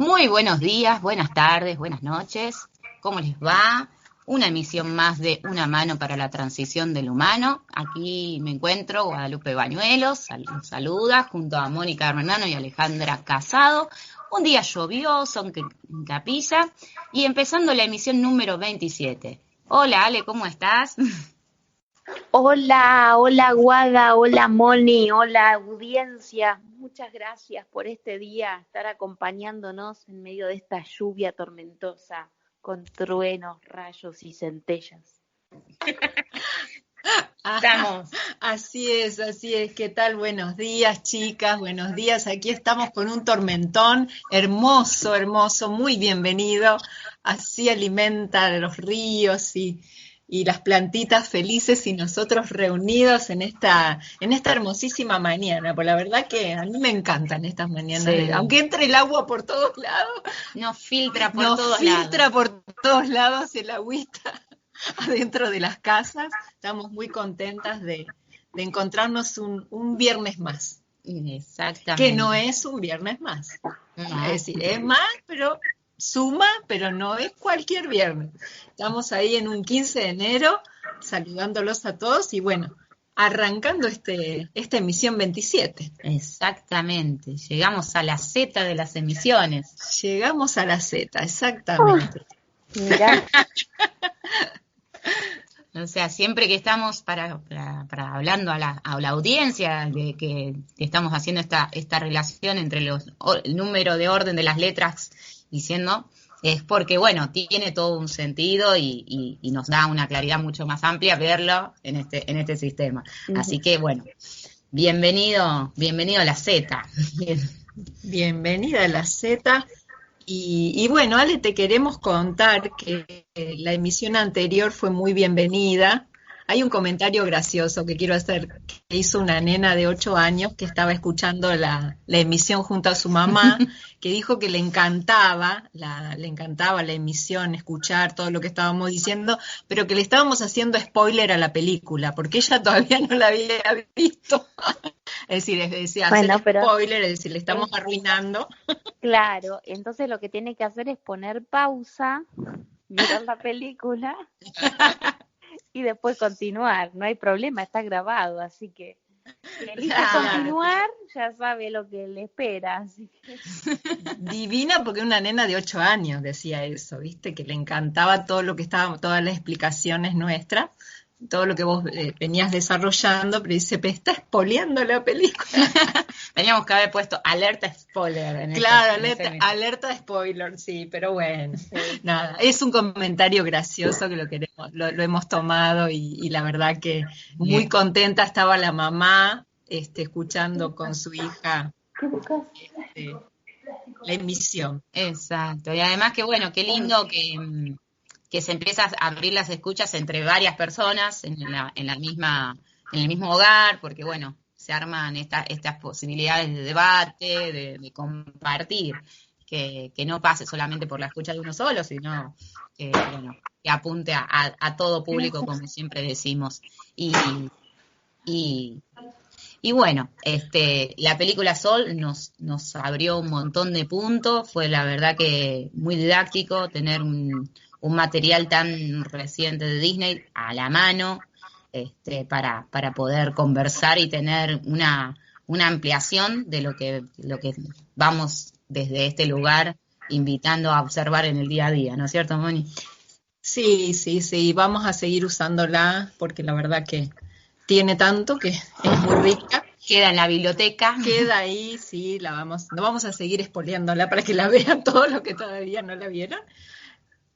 Muy buenos días, buenas tardes, buenas noches. ¿Cómo les va? Una emisión más de Una mano para la transición del humano. Aquí me encuentro Guadalupe Bañuelos, saluda, junto a Mónica Hermano y Alejandra Casado. Un día lluvioso en Capilla y empezando la emisión número 27. Hola Ale, ¿cómo estás? Hola, hola Guada, hola Moni, hola audiencia. Muchas gracias por este día, estar acompañándonos en medio de esta lluvia tormentosa con truenos, rayos y centellas. Ajá, Estamos. así es. ¿Qué tal? Buenos días, chicas, buenos días. Aquí estamos con un tormentón hermoso, hermoso, muy bienvenido. Así alimenta los ríos y las plantitas felices y nosotros reunidos en esta hermosísima mañana. Pues la verdad que a mí me encantan estas mañanas, Sí, aunque entre el agua por todos lados, nos filtra por nos todos lados. filtra por todos lados el agüita adentro de las casas. Estamos muy contentas de encontrarnos un viernes más, que no Exactamente. es un viernes más. Es No. decir, es más, pero suma, pero no es cualquier viernes. Estamos ahí en un 15 de enero, saludándolos a todos y bueno, arrancando esta emisión 27. Exactamente, llegamos a la Z de las emisiones. Llegamos a la Z, Ah, exactamente. mirá, O sea, siempre que estamos para hablando a la audiencia de que estamos haciendo esta relación entre el número de orden de las letras diciendo, es porque, bueno, tiene todo un sentido y nos da una claridad mucho más amplia verlo en este sistema. Así que, bueno, bienvenido a la Z. Bienvenida a la Z. Y bueno, Ale, te queremos contar que la emisión anterior fue muy bienvenida. Hay un comentario gracioso que quiero hacer, que hizo una nena de 8 años que estaba escuchando la emisión junto a su mamá, que dijo que le encantaba la emisión, escuchar todo lo que estábamos diciendo, pero que le estábamos haciendo spoiler a la película, porque ella todavía no la había visto. Es decir, hacer bueno, pero spoiler, es decir, le es estamos arruinando. claro, entonces lo que tiene que hacer es poner pausa, mirar la película y después continuar. No hay problema, está grabado, así que si elige Claro. continuar, ya sabe lo que le espera. Así que Divina porque una nena de 8 años decía eso, ¿viste? Que le encantaba todo lo que estaba, todas las explicaciones nuestras, todo lo que vos venías desarrollando, pero dice, pero está espoleando la película. Teníamos que haber puesto alerta spoiler Claro, en ese mes. alerta spoiler, sí, pero bueno, sí. nada, es un comentario gracioso que lo queremos, lo hemos tomado y la verdad que muy Bien. contenta estaba la mamá, escuchando con su hija ¿Qué buscas? este, la emisión. Exacto. Y además que bueno, qué lindo que se empieza a abrir las escuchas entre varias personas en el mismo hogar, porque bueno, se arman estas posibilidades de debate, de compartir, que no pase solamente por la escucha de uno solo, sino que, bueno, que apunte a todo público, como siempre decimos. Y, y bueno, la película Sol nos abrió un montón de puntos, fue la verdad que muy didáctico tener un material tan reciente de Disney a la mano, para poder conversar y tener una ampliación de lo que vamos desde este lugar invitando a observar en el día a día, ¿no es cierto, Moni? Sí, sí, sí, vamos a seguir usándola porque la verdad que tiene tanto que es muy rica. Queda en la biblioteca. Queda ahí, sí, no vamos a seguir espoleándola para que la vean todos los que todavía no la vieron.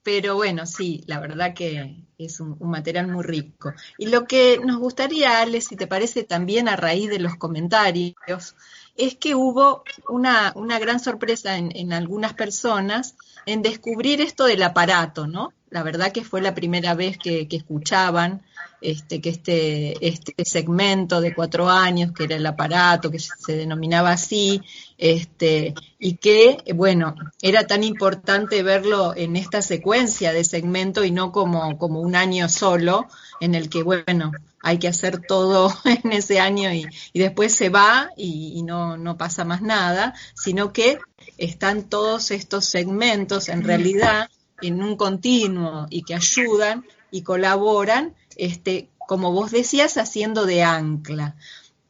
Pero bueno, sí, la verdad que es un material muy rico. Y lo que nos gustaría, Ale, si te parece también a raíz de los comentarios, es que hubo una gran sorpresa en algunas personas en descubrir esto del aparato, ¿no? la verdad que fue la primera vez que escuchaban que este segmento de 4 años, que era el aparato, que se denominaba así, y que, bueno, era tan importante verlo en esta secuencia de segmento y no como un año solo, en el que, bueno, hay que hacer todo en ese año y después se va y no pasa más nada, sino que están todos estos segmentos en realidad en un continuo y que ayudan y colaboran, como vos decías, haciendo de ancla.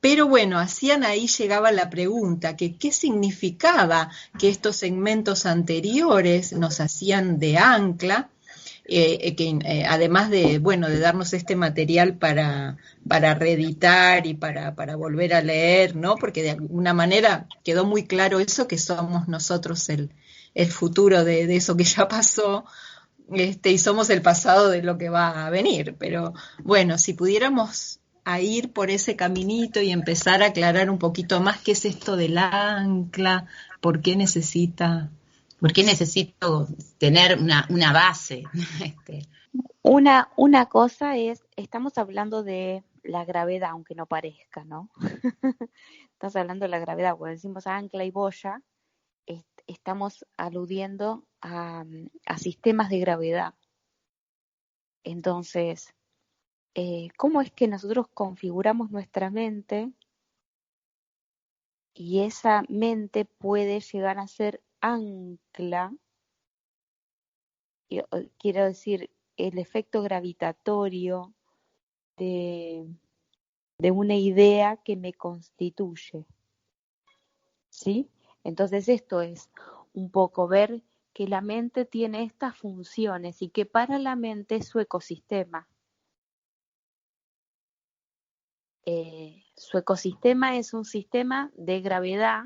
Pero bueno, ahí llegaba la pregunta, que qué significaba que estos segmentos anteriores nos hacían de ancla, además de, bueno, de darnos este material para reeditar y para volver a leer, ¿no? Porque de alguna manera quedó muy claro eso, que somos nosotros el futuro de eso que ya pasó, y somos el pasado de lo que va a venir. Pero bueno, si pudiéramos a ir por ese caminito y empezar a aclarar un poquito más qué es esto del ancla, por qué necesita... ¿Por qué necesito tener una base? Una cosa es, estamos hablando de la gravedad, aunque no parezca, ¿no? Estamos hablando de la gravedad, cuando decimos ancla y boya, estamos aludiendo a sistemas de gravedad. Entonces, ¿cómo es que nosotros configuramos nuestra mente y esa mente puede llegar a ser ancla? Quiero decir, el efecto gravitatorio de una idea que me constituye, ¿sí? Entonces esto es un poco ver que la mente tiene estas funciones y que para la mente es su ecosistema. Su ecosistema es un sistema de gravedad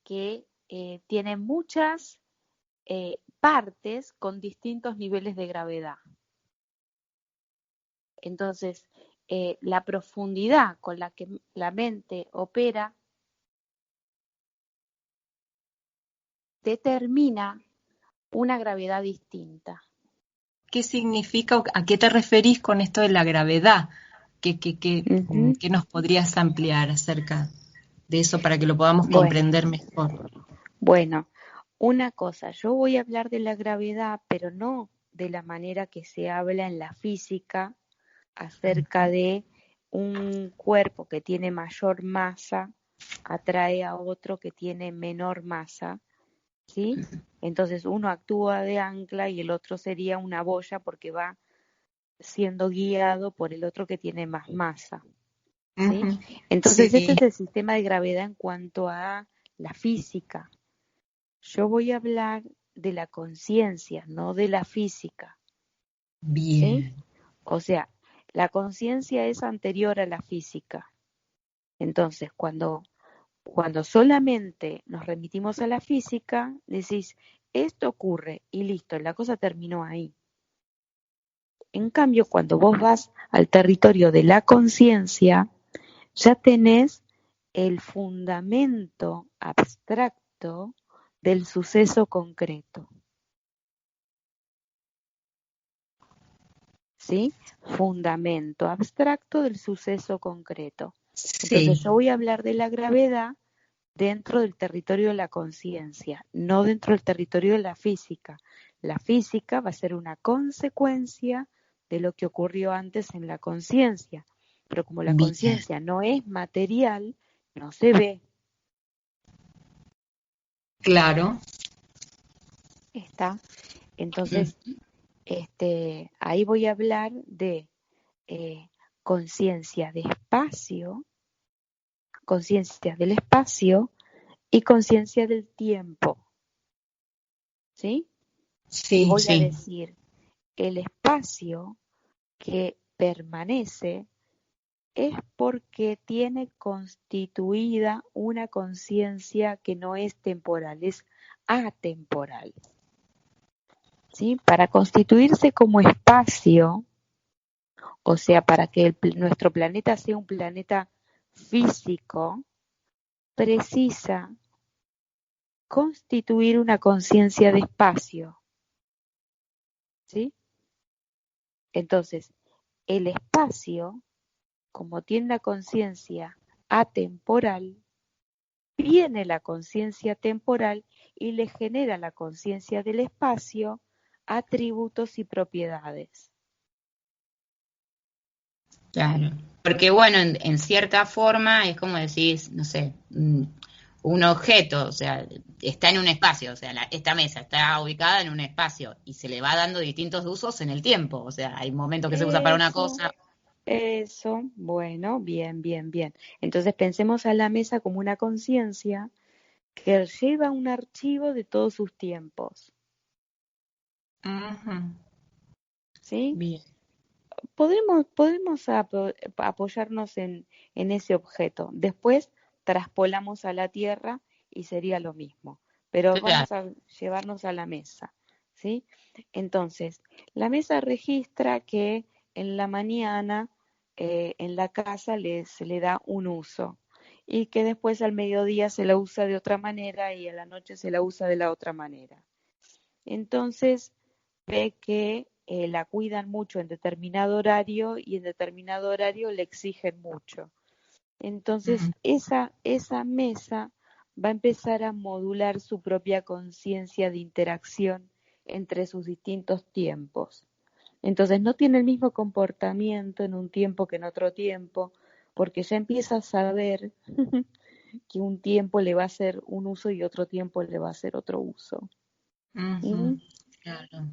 que tiene muchas partes con distintos niveles de gravedad. Entonces, la profundidad con la que la mente opera determina una gravedad distinta. ¿Qué significa, a qué te referís con esto de la gravedad? ¿Qué nos podrías ampliar acerca de eso para que lo podamos comprender mejor? Bueno, una cosa, yo voy a hablar de la gravedad, pero no de la manera que se habla en la física acerca de un cuerpo que tiene mayor masa atrae a otro que tiene menor masa, ¿sí? Entonces uno actúa de ancla y el otro sería una boya porque va siendo guiado por el otro que tiene más masa, ¿sí? Entonces ese es el sistema de gravedad en cuanto a la física. Yo voy a hablar de la conciencia, no de la física. Bien. ¿Sí? O sea, la conciencia es anterior a la física. Entonces, cuando solamente nos remitimos a la física, decís, esto ocurre y listo, la cosa terminó ahí. En cambio, cuando vos vas al territorio de la conciencia, ya tenés el fundamento abstracto del suceso concreto. ¿Sí? Fundamento abstracto del suceso concreto. Entonces yo voy a hablar de la gravedad dentro del territorio de la conciencia, no dentro del territorio de la física. La física va a ser una consecuencia de lo que ocurrió antes en la conciencia, pero como la conciencia no es material, no se ve. Claro. ¿Está? Entonces, ahí voy a hablar de conciencia de espacio, conciencia del espacio y conciencia del tiempo. ¿Sí? Sí, y voy a decir, el espacio que permanece es porque tiene constituida una conciencia que no es temporal, es atemporal. ¿Sí? Para constituirse como espacio, o sea, para que nuestro planeta sea un planeta físico, precisa constituir una conciencia de espacio. ¿sí? Entonces, el espacio, como tiene la conciencia atemporal, viene la conciencia temporal y le genera a la conciencia del espacio atributos y propiedades. Claro. Porque bueno, en cierta forma es como decís, no sé, un objeto, o sea, está en un espacio, o sea, esta mesa está ubicada en un espacio y se le va dando distintos usos en el tiempo, o sea, hay momentos que se usa para una cosa. Eso, bueno, bien, bien, bien. Entonces pensemos a la mesa como una conciencia que lleva un archivo de todos sus tiempos, Ujú. ¿sí? Bien. Podemos apoyarnos en ese objeto. Después traspolamos a la tierra y sería lo mismo, pero Claro. vamos a llevarnos a la mesa, ¿sí? Entonces, la mesa registra que en la mañana en la casa se le da un uso y que después al mediodía se la usa de otra manera y a la noche se la usa de la otra manera. Entonces, ve que la cuidan mucho en determinado horario y en determinado horario le exigen mucho. Entonces, esa mesa va a empezar a modular su propia conciencia de interacción entre sus distintos tiempos. Entonces, no tiene el mismo comportamiento en un tiempo que en otro tiempo, porque ya empieza a saber que un tiempo le va a hacer un uso y otro tiempo le va a hacer otro uso. Ujú. ¿Mm? Claro,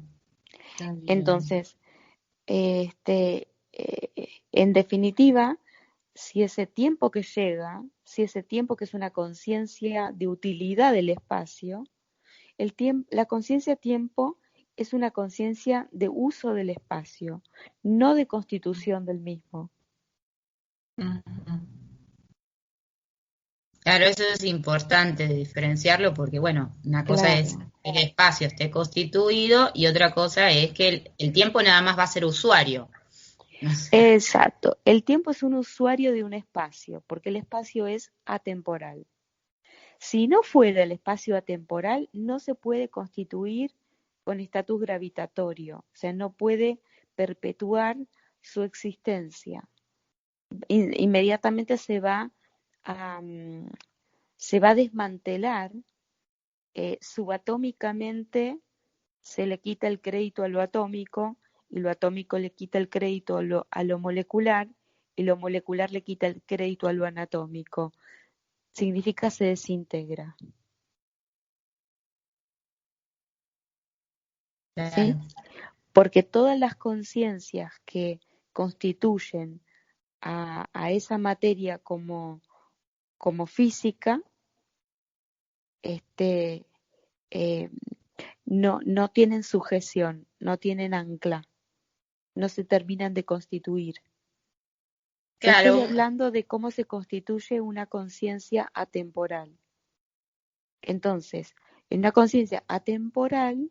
está bien. Entonces, en definitiva, si ese tiempo que llega, si ese tiempo que es una conciencia de utilidad del espacio, la conciencia tiempo es una conciencia de uso del espacio, no de constitución del mismo. Ujú. Claro, eso es importante diferenciarlo porque, bueno, una cosa es Claro. que el espacio esté constituido y otra cosa es que el tiempo nada más va a ser usuario. O sea, Exacto. El tiempo es un usuario de un espacio, porque el espacio es atemporal. Si no fuera el espacio atemporal, no se puede constituir con estatus gravitatorio, o sea, no puede perpetuar su existencia. Inmediatamente se va a desmantelar, subatómicamente se le quita el crédito a lo atómico y lo atómico le quita el crédito a lo molecular y lo molecular le quita el crédito a lo anatómico. Significa se desintegra, ¿sí? claro. Porque todas las conciencias que constituyen a esa materia como física, este, eh, no tienen sujeción, no tienen ancla, no se terminan de constituir. Te estoy Claro, hablando de cómo se constituye una conciencia atemporal. Entonces, en una conciencia atemporal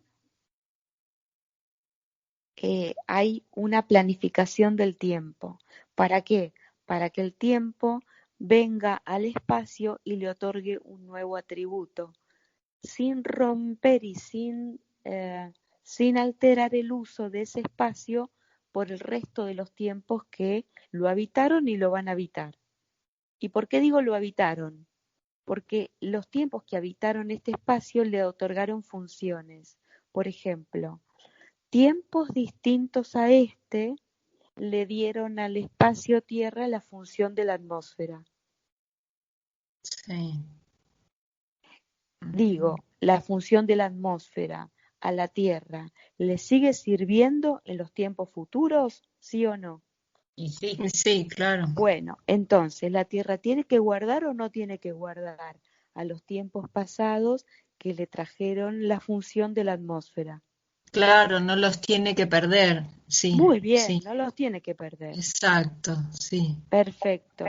hay una planificación del tiempo. ¿Para qué? Para que el tiempo venga al espacio y le otorgue un nuevo atributo, sin romper y sin alterar el uso de ese espacio por el resto de los tiempos que lo habitaron y lo van a habitar. ¿Y por qué digo lo habitaron? Porque los tiempos que habitaron este espacio le otorgaron funciones. Por ejemplo, tiempos distintos a este le dieron al espacio-tierra la función de la atmósfera. Sí. Digo, la función de la atmósfera a la Tierra, ¿le sigue sirviendo en los tiempos futuros? ¿Sí o no? y sí, Sí, claro. Bueno, entonces, ¿la Tierra tiene que guardar o no tiene que guardar a los tiempos pasados que le trajeron la función de la atmósfera? Claro, no los tiene que perder. Sí, Muy bien, sí, no los tiene que perder. exacto, sí. Perfecto,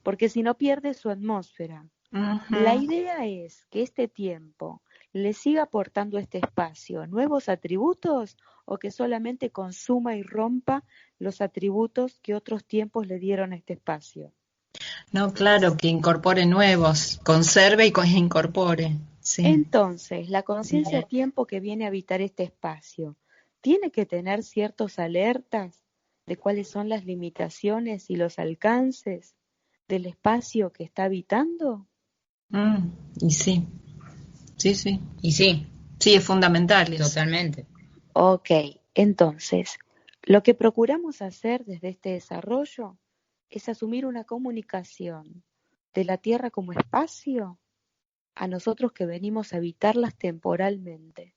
porque si no pierde su atmósfera. Ujú. La idea es que este tiempo le siga aportando a este espacio nuevos atributos o que solamente consuma y rompa los atributos que otros tiempos le dieron a este espacio. No, claro, que incorpore nuevos, conserve y incorpore. Sí. Entonces, la conciencia claro. tiempo que viene a habitar este espacio, tiene que tener ciertos alertas de cuáles son las limitaciones y los alcances del espacio que está habitando? Y sí, sí. Y sí, Sí, es fundamental eso. totalmente. Ok, entonces, lo que procuramos hacer desde este desarrollo es asumir una comunicación de la Tierra como espacio a nosotros que venimos a habitarlas temporalmente.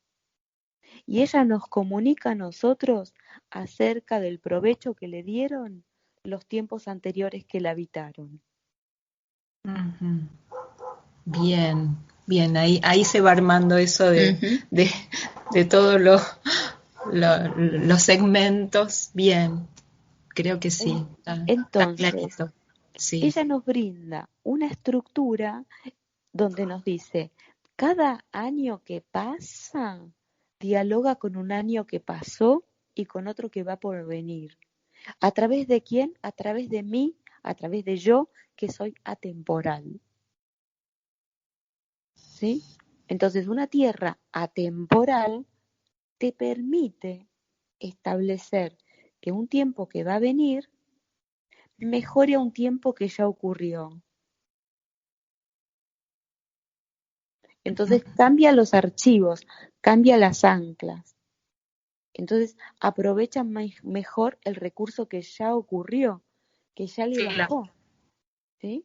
Y ella nos comunica a nosotros acerca del provecho que le dieron los tiempos anteriores que la habitaron. Ujú. Bien, ahí se va armando eso de todos los segmentos. Bien, creo que sí, está Entonces, clarito. Sí, ella nos brinda una estructura donde nos dice, cada año que pasa dialoga con un año que pasó y con otro que va por venir. ¿A través de quién? A través de mí, a través de yo, que soy atemporal. ¿Sí? Entonces, una tierra atemporal te permite establecer que un tiempo que va a venir mejore a un tiempo que ya ocurrió. Entonces cambia los archivos, cambia las anclas. Entonces aprovechan mejor el recurso que ya ocurrió, que ya le bajó. ¿Sí?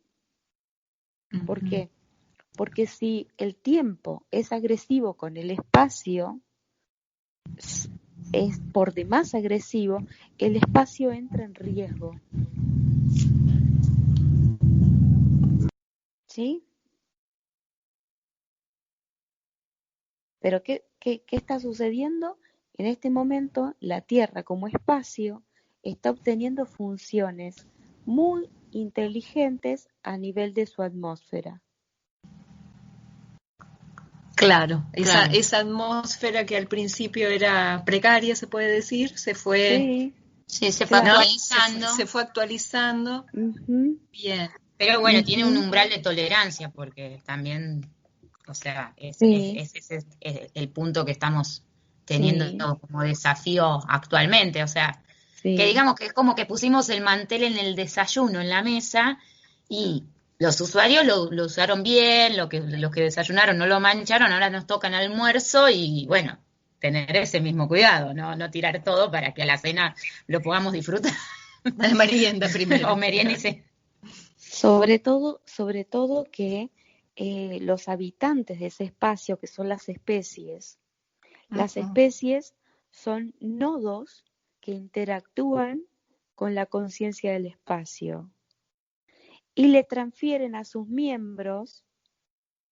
¿Por qué? Porque si el tiempo es agresivo con el espacio, es por demás agresivo, el espacio entra en riesgo. ¿Sí? Pero ¿qué está sucediendo? En este momento, la Tierra como espacio está obteniendo funciones muy inteligentes a nivel de su atmósfera. claro. Esa atmósfera que al principio era precaria, se puede decir, se fue, Sí, Sí, se fue claro. actualizando. se fue actualizando. Uh-huh, Bien. Pero bueno, tiene un uh-huh, umbral de tolerancia, porque también, o sea, sí, ese es el punto que estamos teniendo sí, como desafío actualmente. O sea, que sí, digamos que es como que pusimos el mantel en el desayuno, en la mesa, y los usuarios lo usaron bien, los que desayunaron no lo mancharon, ahora nos toca el almuerzo y bueno, tener ese mismo cuidado, no tirar todo para que a la cena lo podamos disfrutar. La merienda primero. O merienda y cena. sobre todo que los habitantes de ese espacio, que son las especies son nodos que interactúan con la conciencia del espacio y le transfieren a sus miembros,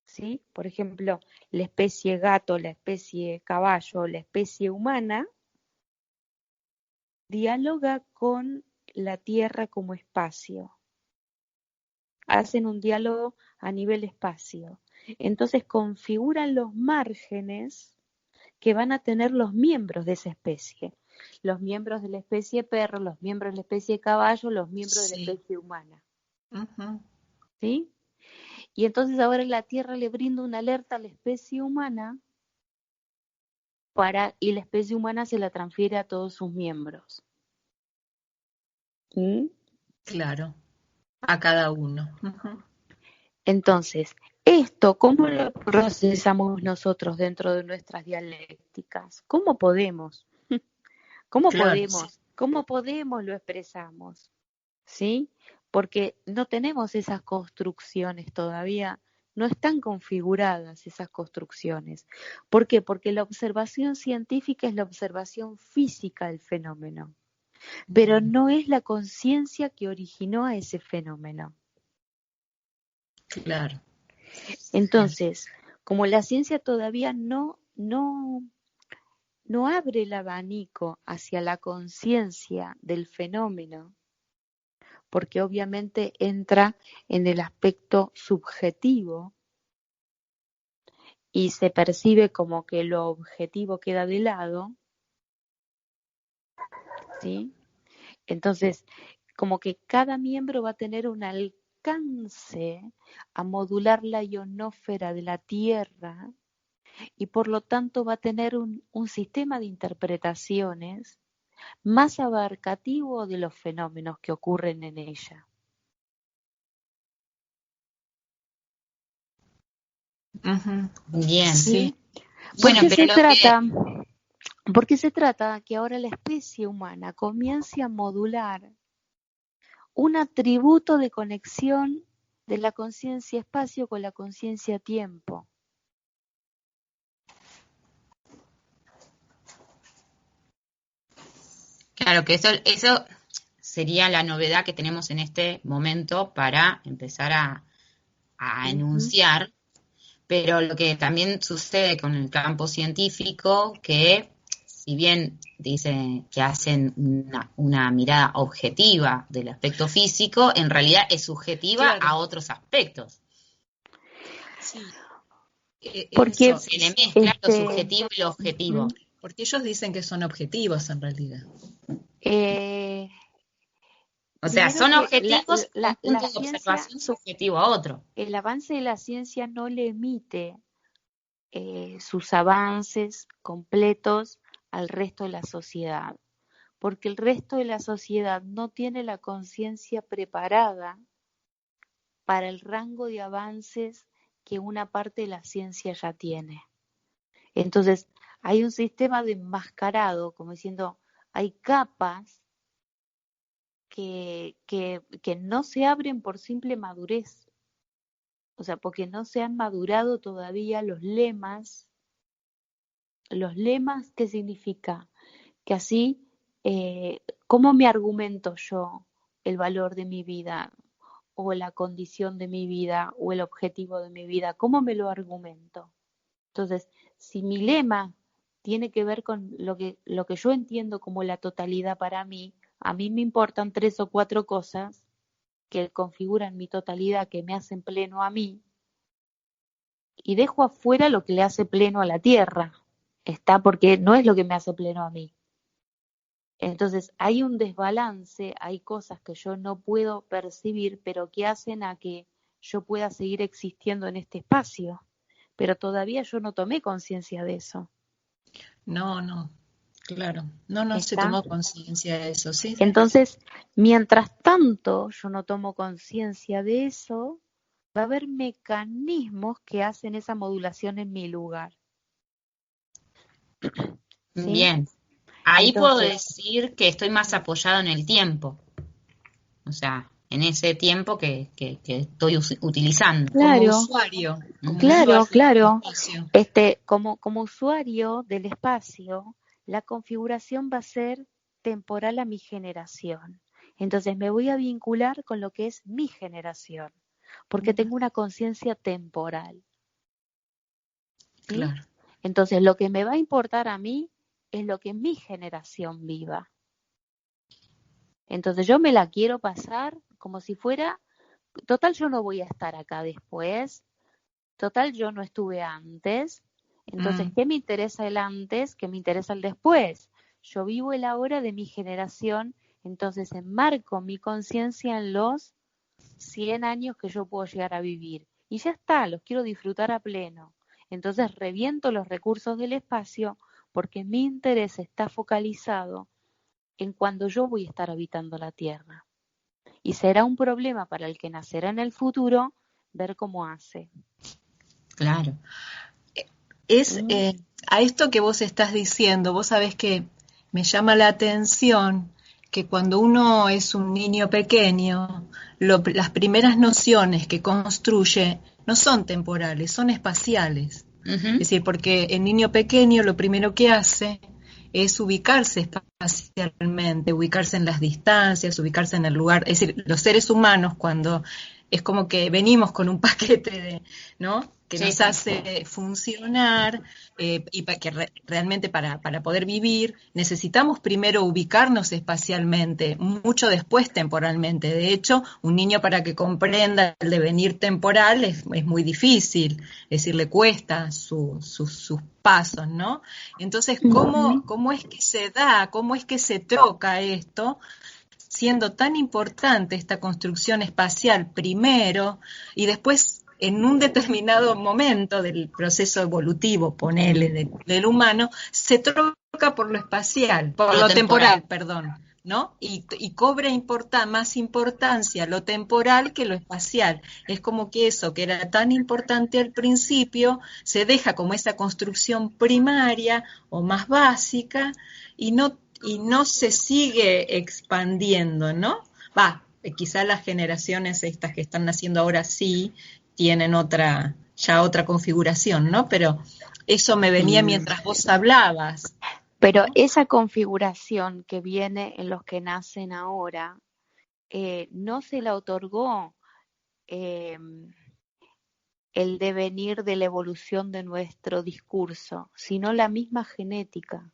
¿sí? Por ejemplo, la especie gato, la especie caballo, la especie humana, dialoga con la Tierra como espacio. Hacen un diálogo a nivel espacio. Entonces configuran los márgenes que van a tener los miembros de esa especie. Los miembros de la especie perro, los miembros de la especie caballo, los miembros de la especie humana. ¿Sí? Y entonces ahora la Tierra le brinda una alerta a la especie humana y la especie humana se la transfiere a todos sus miembros. ¿Sí? Claro, a cada uno. Entonces, esto, ¿cómo lo procesamos nosotros dentro de nuestras dialécticas? ¿Cómo podemos? ¿Cómo Claro, sí. podemos? ¿Cómo podemos lo expresamos? ¿Sí? Porque no tenemos esas construcciones todavía, no están configuradas esas construcciones. ¿Por qué? Porque la observación científica es la observación física del fenómeno, pero no es la conciencia que originó a ese fenómeno. Claro. Entonces, como la ciencia todavía no abre el abanico hacia la conciencia del fenómeno, porque obviamente entra en el aspecto subjetivo y se percibe como que lo objetivo queda de lado, ¿sí? Entonces, como que cada miembro va a tener un alcance a modular la ionósfera de la Tierra y por lo tanto va a tener un sistema de interpretaciones más abarcativo de los fenómenos que ocurren en ella. Bien. ¿Sí? Bueno, Porque se trata que ahora la especie humana comience a modular un atributo de conexión de la conciencia espacio con la conciencia tiempo. Claro que eso sería la novedad que tenemos en este momento para empezar a enunciar, pero lo que también sucede con el campo científico, que si bien dice que hacen una mirada objetiva del aspecto físico, en realidad es subjetiva a otros aspectos. Sí. Porque se le mezcla lo subjetivo y lo objetivo. Porque ellos dicen que son objetivos en realidad. O sea, son objetivos, un punto de observación subjetivo a otro. El avance de la ciencia no le emite sus avances completos al resto de la sociedad, porque el resto de la sociedad no tiene la conciencia preparada para el rango de avances que una parte de la ciencia ya tiene. Entonces, hay un sistema de enmascarado, como diciendo, hay capas que no se abren por simple madurez. O sea, porque no se han madurado todavía los lemas. Los lemas, ¿qué significa? Que así, ¿cómo me argumento yo el valor de mi vida? O la condición de mi vida, o el objetivo de mi vida, ¿cómo me lo argumento? Entonces, si mi lema tiene que ver con lo que yo entiendo como la totalidad para mí, a mí me importan 3 o 4 cosas que configuran mi totalidad, que me hacen pleno a mí, y dejo afuera lo que le hace pleno a la Tierra, porque no es lo que me hace pleno a mí. Entonces hay un desbalance, hay cosas que yo no puedo percibir, pero que hacen a que yo pueda seguir existiendo en este espacio. Pero todavía yo no tomé conciencia de eso. No, claro, no se tomó conciencia de eso, ¿sí? Entonces, mientras tanto yo no tomo conciencia de eso, va a haber mecanismos que hacen esa modulación en mi lugar. ¿Sí? Bien. Ahí entonces, puedo decir que estoy más apoyado en el tiempo. O sea, en ese tiempo que estoy utilizando. Claro, como usuario. Claro. Como usuario del espacio, la configuración va a ser temporal a mi generación. Entonces me voy a vincular con lo que es mi generación, porque tengo una conciencia temporal. ¿Sí? Claro. Entonces lo que me va a importar a mí es lo que mi generación viva. Entonces yo me la quiero pasar como si fuera, total yo no voy a estar acá después, total yo no estuve antes, entonces ¿qué me interesa el antes? ¿Qué me interesa el después? Yo vivo el ahora de mi generación, entonces enmarco mi conciencia en los 100 años que yo puedo llegar a vivir. Y ya está, los quiero disfrutar a pleno. Entonces reviento los recursos del espacio porque mi interés está focalizado en cuando yo voy a estar habitando la Tierra. Y será un problema para el que nacerá en el futuro ver cómo hace. Claro. A esto que vos estás diciendo, vos sabés que me llama la atención que cuando uno es un niño pequeño, las primeras nociones que construye no son temporales, son espaciales. Es decir, porque el niño pequeño lo primero que hace es ubicarse espacialmente, ubicarse en las distancias, ubicarse en el lugar. Es decir, los seres humanos cuando es como que venimos con un paquete ¿no? que nos hace funcionar y que realmente para poder vivir necesitamos primero ubicarnos espacialmente, mucho después temporalmente. De hecho, un niño para que comprenda el devenir temporal es muy difícil, es decir, le cuesta sus pasos, ¿no? Entonces, ¿cómo es que se da, cómo es que se troca esto? Siendo tan importante esta construcción espacial primero y después en un determinado momento del proceso evolutivo, ponele, del humano, se troca por lo espacial, por lo temporal, perdón, ¿no? Y cobra más importancia lo temporal que lo espacial. Es como que eso que era tan importante al principio se deja como esa construcción primaria o más básica y no se sigue expandiendo, ¿no? Quizá las generaciones estas que están naciendo ahora sí tienen ya otra configuración, ¿no? Pero eso me venía mientras vos hablabas. Pero esa configuración que viene en los que nacen ahora, no se la otorgó el devenir de la evolución de nuestro discurso, sino la misma genética.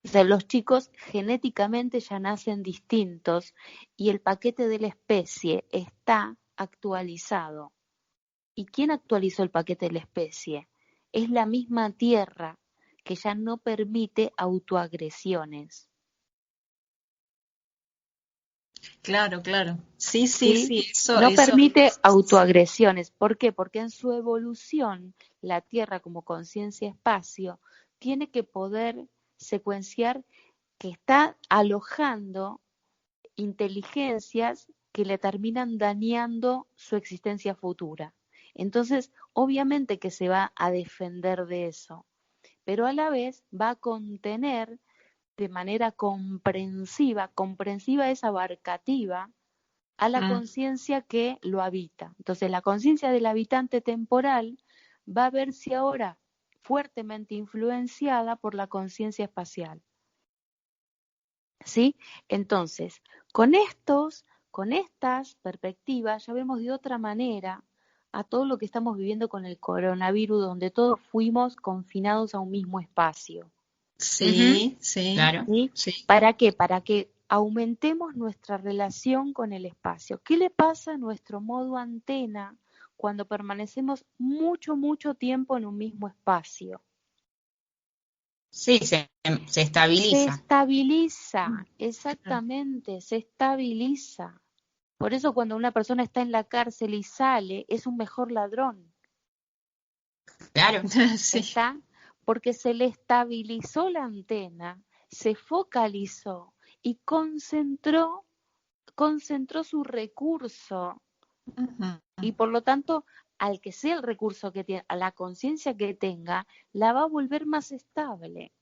O sea, los chicos genéticamente ya nacen distintos y el paquete de la especie está actualizado. ¿Y quién actualizó el paquete de la especie? Es la misma Tierra, que ya no permite autoagresiones. Claro. Sí. No permite autoagresiones. ¿Por qué? Porque en su evolución, la Tierra como conciencia espacio tiene que poder secuenciar que está alojando inteligencias que le terminan dañando su existencia futura. Entonces, obviamente que se va a defender de eso, pero a la vez va a contener de manera comprensiva es abarcativa, a la conciencia que lo habita. Entonces, la conciencia del habitante temporal va a verse ahora fuertemente influenciada por la conciencia espacial. ¿Sí? Entonces, con estas perspectivas ya vemos de otra manera a todo lo que estamos viviendo con el coronavirus, donde todos fuimos confinados a un mismo espacio. Sí, claro. ¿Sí? ¿Para qué? Para que aumentemos nuestra relación con el espacio. ¿Qué le pasa a nuestro modo antena cuando permanecemos mucho tiempo en un mismo espacio? Sí, se estabiliza. Se estabiliza, exactamente, se estabiliza. Por eso cuando una persona está en la cárcel y sale, es un mejor ladrón. Claro. Sí. ¿Está? Porque se le estabilizó la antena, se focalizó y concentró su recurso. Y por lo tanto, al que sea el recurso que tiene, a la conciencia que tenga, la va a volver más estable.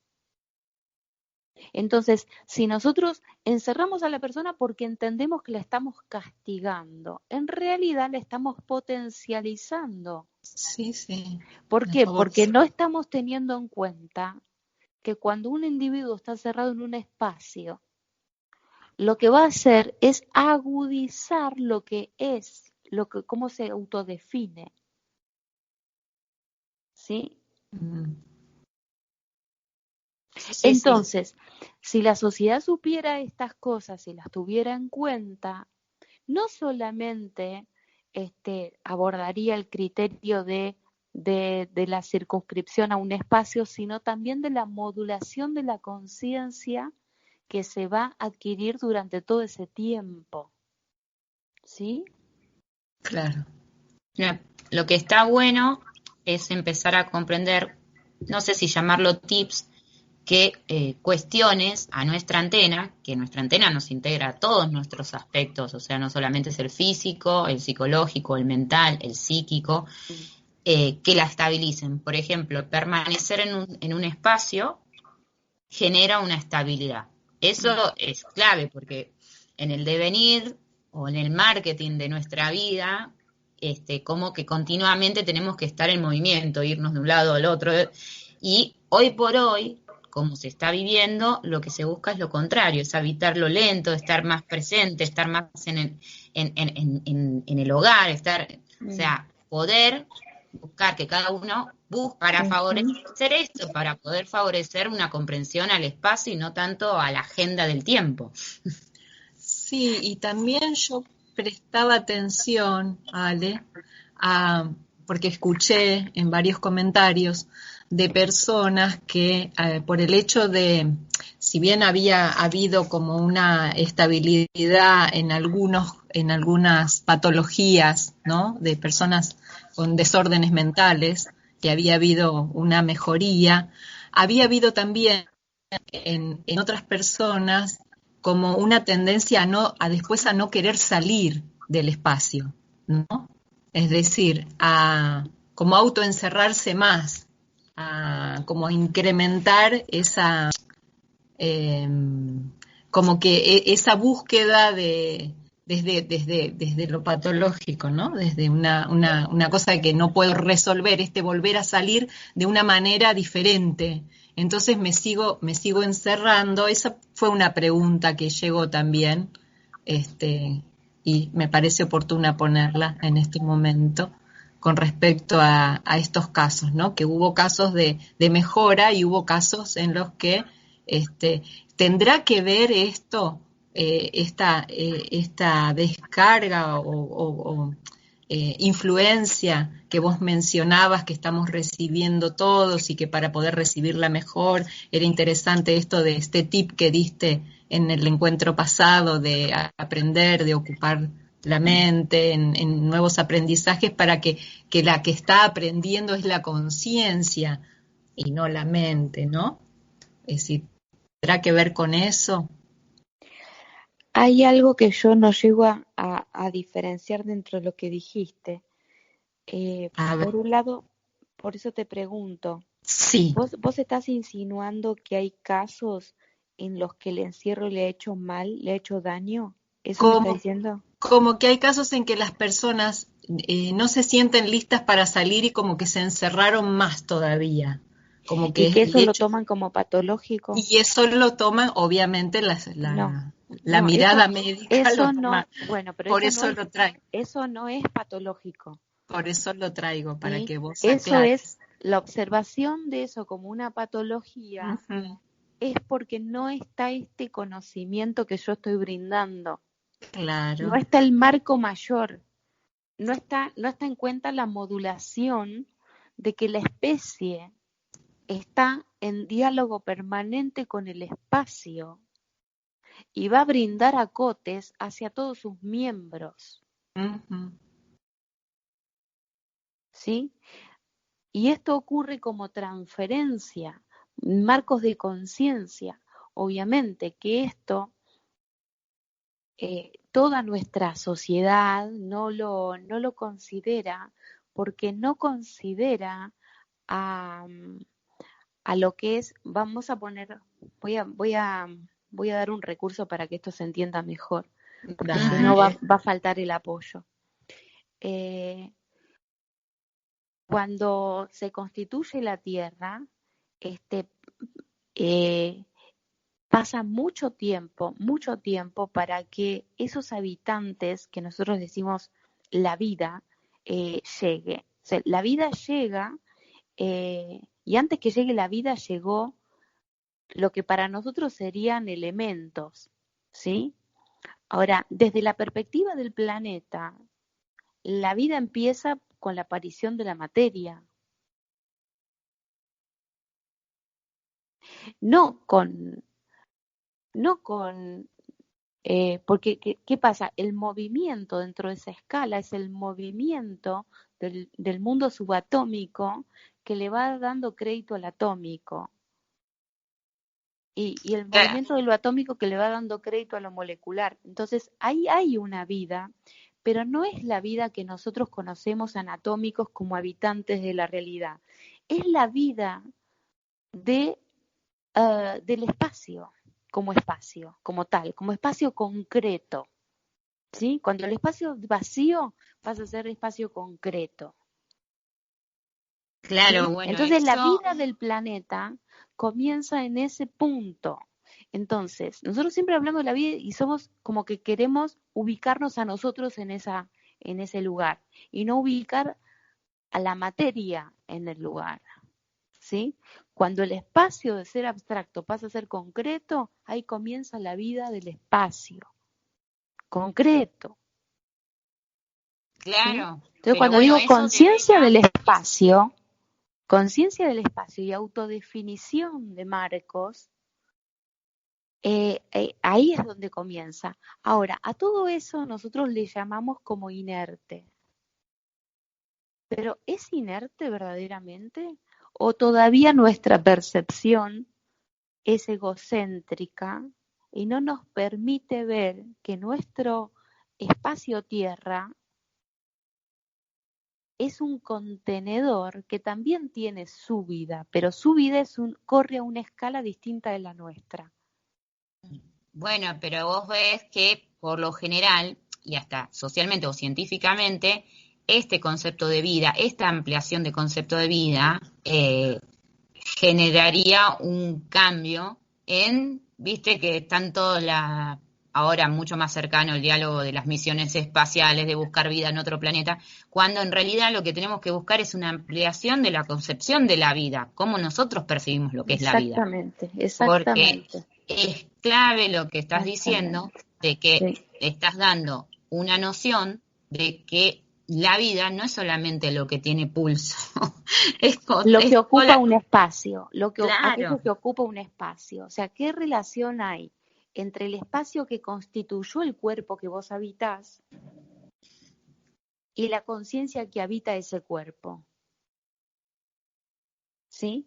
Entonces, si nosotros encerramos a la persona porque entendemos que la estamos castigando, en realidad la estamos potencializando. Sí. ¿Por qué? Porque no estamos teniendo en cuenta que cuando un individuo está cerrado en un espacio, lo que va a hacer es agudizar lo que es, cómo se autodefine. ¿Sí? Entonces, si la sociedad supiera estas cosas y las tuviera en cuenta, no solamente abordaría el criterio de la circunscripción a un espacio, sino también de la modulación de la conciencia que se va a adquirir durante todo ese tiempo. ¿Sí? Claro. Lo que está bueno es empezar a comprender, no sé si llamarlo tips, que cuestiones a nuestra antena, que nuestra antena nos integra a todos nuestros aspectos, o sea, no solamente es el físico, el psicológico, el mental, el psíquico, que la estabilicen. Por ejemplo, permanecer en un espacio genera una estabilidad. Eso es clave, porque en el devenir o en el marketing de nuestra vida, como que continuamente tenemos que estar en movimiento, irnos de un lado al otro, y hoy por hoy, como se está viviendo, lo que se busca es lo contrario, es habitar lo lento, estar más presente, estar más en el hogar, o sea, poder buscar que cada uno busque para favorecer esto, para poder favorecer una comprensión al espacio y no tanto a la agenda del tiempo. Sí, y también yo prestaba atención, Ale, porque escuché en varios comentarios de personas que por el hecho de, si bien había habido como una estabilidad en algunas patologías, ¿no? De personas con desórdenes mentales, que había habido una mejoría. Había habido también en otras personas como una tendencia después a no querer salir del espacio, ¿no? Es decir, a como autoencerrarse más, como a incrementar esa, eh, como que esa búsqueda desde lo patológico, ¿no? Desde una cosa que no puedo resolver, volver a salir de una manera diferente. Entonces me sigo encerrando. Esa fue una pregunta que llegó también, y me parece oportuna ponerla en este momento con respecto a estos casos, ¿no? Que hubo casos de mejora y hubo casos en los que tendrá que ver esto, esta descarga o influencia que vos mencionabas que estamos recibiendo todos y que para poder recibirla mejor era interesante esto de este tip que diste en el encuentro pasado de aprender, de ocupar la mente en nuevos aprendizajes para que la que está aprendiendo es la conciencia y no la mente, ¿no? Es decir, ¿tendrá que ver con eso? Hay algo que yo no llego a diferenciar dentro de lo que dijiste. A ver, Por un lado, por eso te pregunto, sí, ¿vos estás insinuando que hay casos en los que el encierro le ha hecho mal, le ha hecho daño? ¿Eso me está como, diciendo? como que hay casos en que las personas no se sienten listas para salir y como que se encerraron más todavía, como ¿Y que que el eso lo hecho, toman como patológico? y eso lo toman, obviamente, No, la no, eso, mirada médica lo eso toma, no, bueno, pero por eso lo traigo, eso no es patológico, por eso lo traigo, para ¿sí? que vos Eso es, aclares. la observación de eso como una patología Ujú, es porque no está este conocimiento que yo estoy brindando, no claro. está el marco mayor, no está en cuenta la modulación de que la especie está en diálogo permanente con el espacio y va a brindar acotes hacia todos sus miembros, Ujú, ¿sí? Y esto ocurre como transferencia, marcos de conciencia. Obviamente que esto, toda nuestra sociedad no lo considera porque no considera a, a lo que es, vamos a poner, voy a dar un recurso para que esto se entienda mejor, porque si no dale. va a faltar el apoyo. Eh, Cuando se constituye la Tierra, este, eh, pasa mucho tiempo para que esos habitantes que nosotros decimos la vida llegue. O sea, la vida llega y antes que llegue la vida llegó lo que para nosotros serían elementos, ¿sí? Ahora, desde la perspectiva del planeta, la vida empieza con la aparición de la materia, no con, no con, porque ¿qué pasa? El movimiento dentro de esa escala es el movimiento del mundo subatómico que le va dando crédito al atómico. Y el Claro. movimiento de lo atómico que le va dando crédito a lo molecular. Entonces, ahí hay una vida, pero no es la vida que nosotros conocemos anatómicos como habitantes de la realidad. Es la vida de, del espacio, como tal, como espacio concreto. ¿Sí? Cuando el espacio vacío pasa a ser espacio concreto. Claro, ¿Sí? bueno, Entonces la eso, vida del planeta comienza en ese punto. Entonces, nosotros siempre hablamos de la vida y somos como que queremos ubicarnos a nosotros en ese lugar y no ubicar a la materia en el lugar. ¿Sí? Cuando el espacio de ser abstracto pasa a ser concreto, ahí comienza la vida del espacio, concreto. ¿Sí? claro, Entonces, pero cuando bueno, digo eso devela, conciencia del espacio y autodefinición de marcos, ahí es donde comienza. Ahora, a todo eso nosotros le llamamos como inerte. pero ¿es inerte verdaderamente? ¿O todavía nuestra percepción es egocéntrica y no nos permite ver que nuestro espacio tierra es un contenedor que también tiene su vida, pero su vida corre a una escala distinta de la nuestra? Bueno, pero vos ves que por lo general, y hasta socialmente o científicamente, este concepto de vida, esta ampliación de concepto de vida, generaría un cambio viste que están todos ahora mucho más cercano el diálogo de las misiones espaciales, de buscar vida en otro planeta, cuando en realidad lo que tenemos que buscar es una ampliación de la concepción de la vida, cómo nosotros percibimos lo que es la vida. Exactamente, Porque exactamente, es clave lo que estás diciendo, exactamente. de que Sí. estás dando una noción de que la vida no es solamente lo que tiene pulso, Lo que es ocupa un espacio, aquello claro, que ocupa un espacio. O sea, ¿qué relación hay entre el espacio que constituyó el cuerpo que vos habitás y la conciencia que habita ese cuerpo? ¿Sí?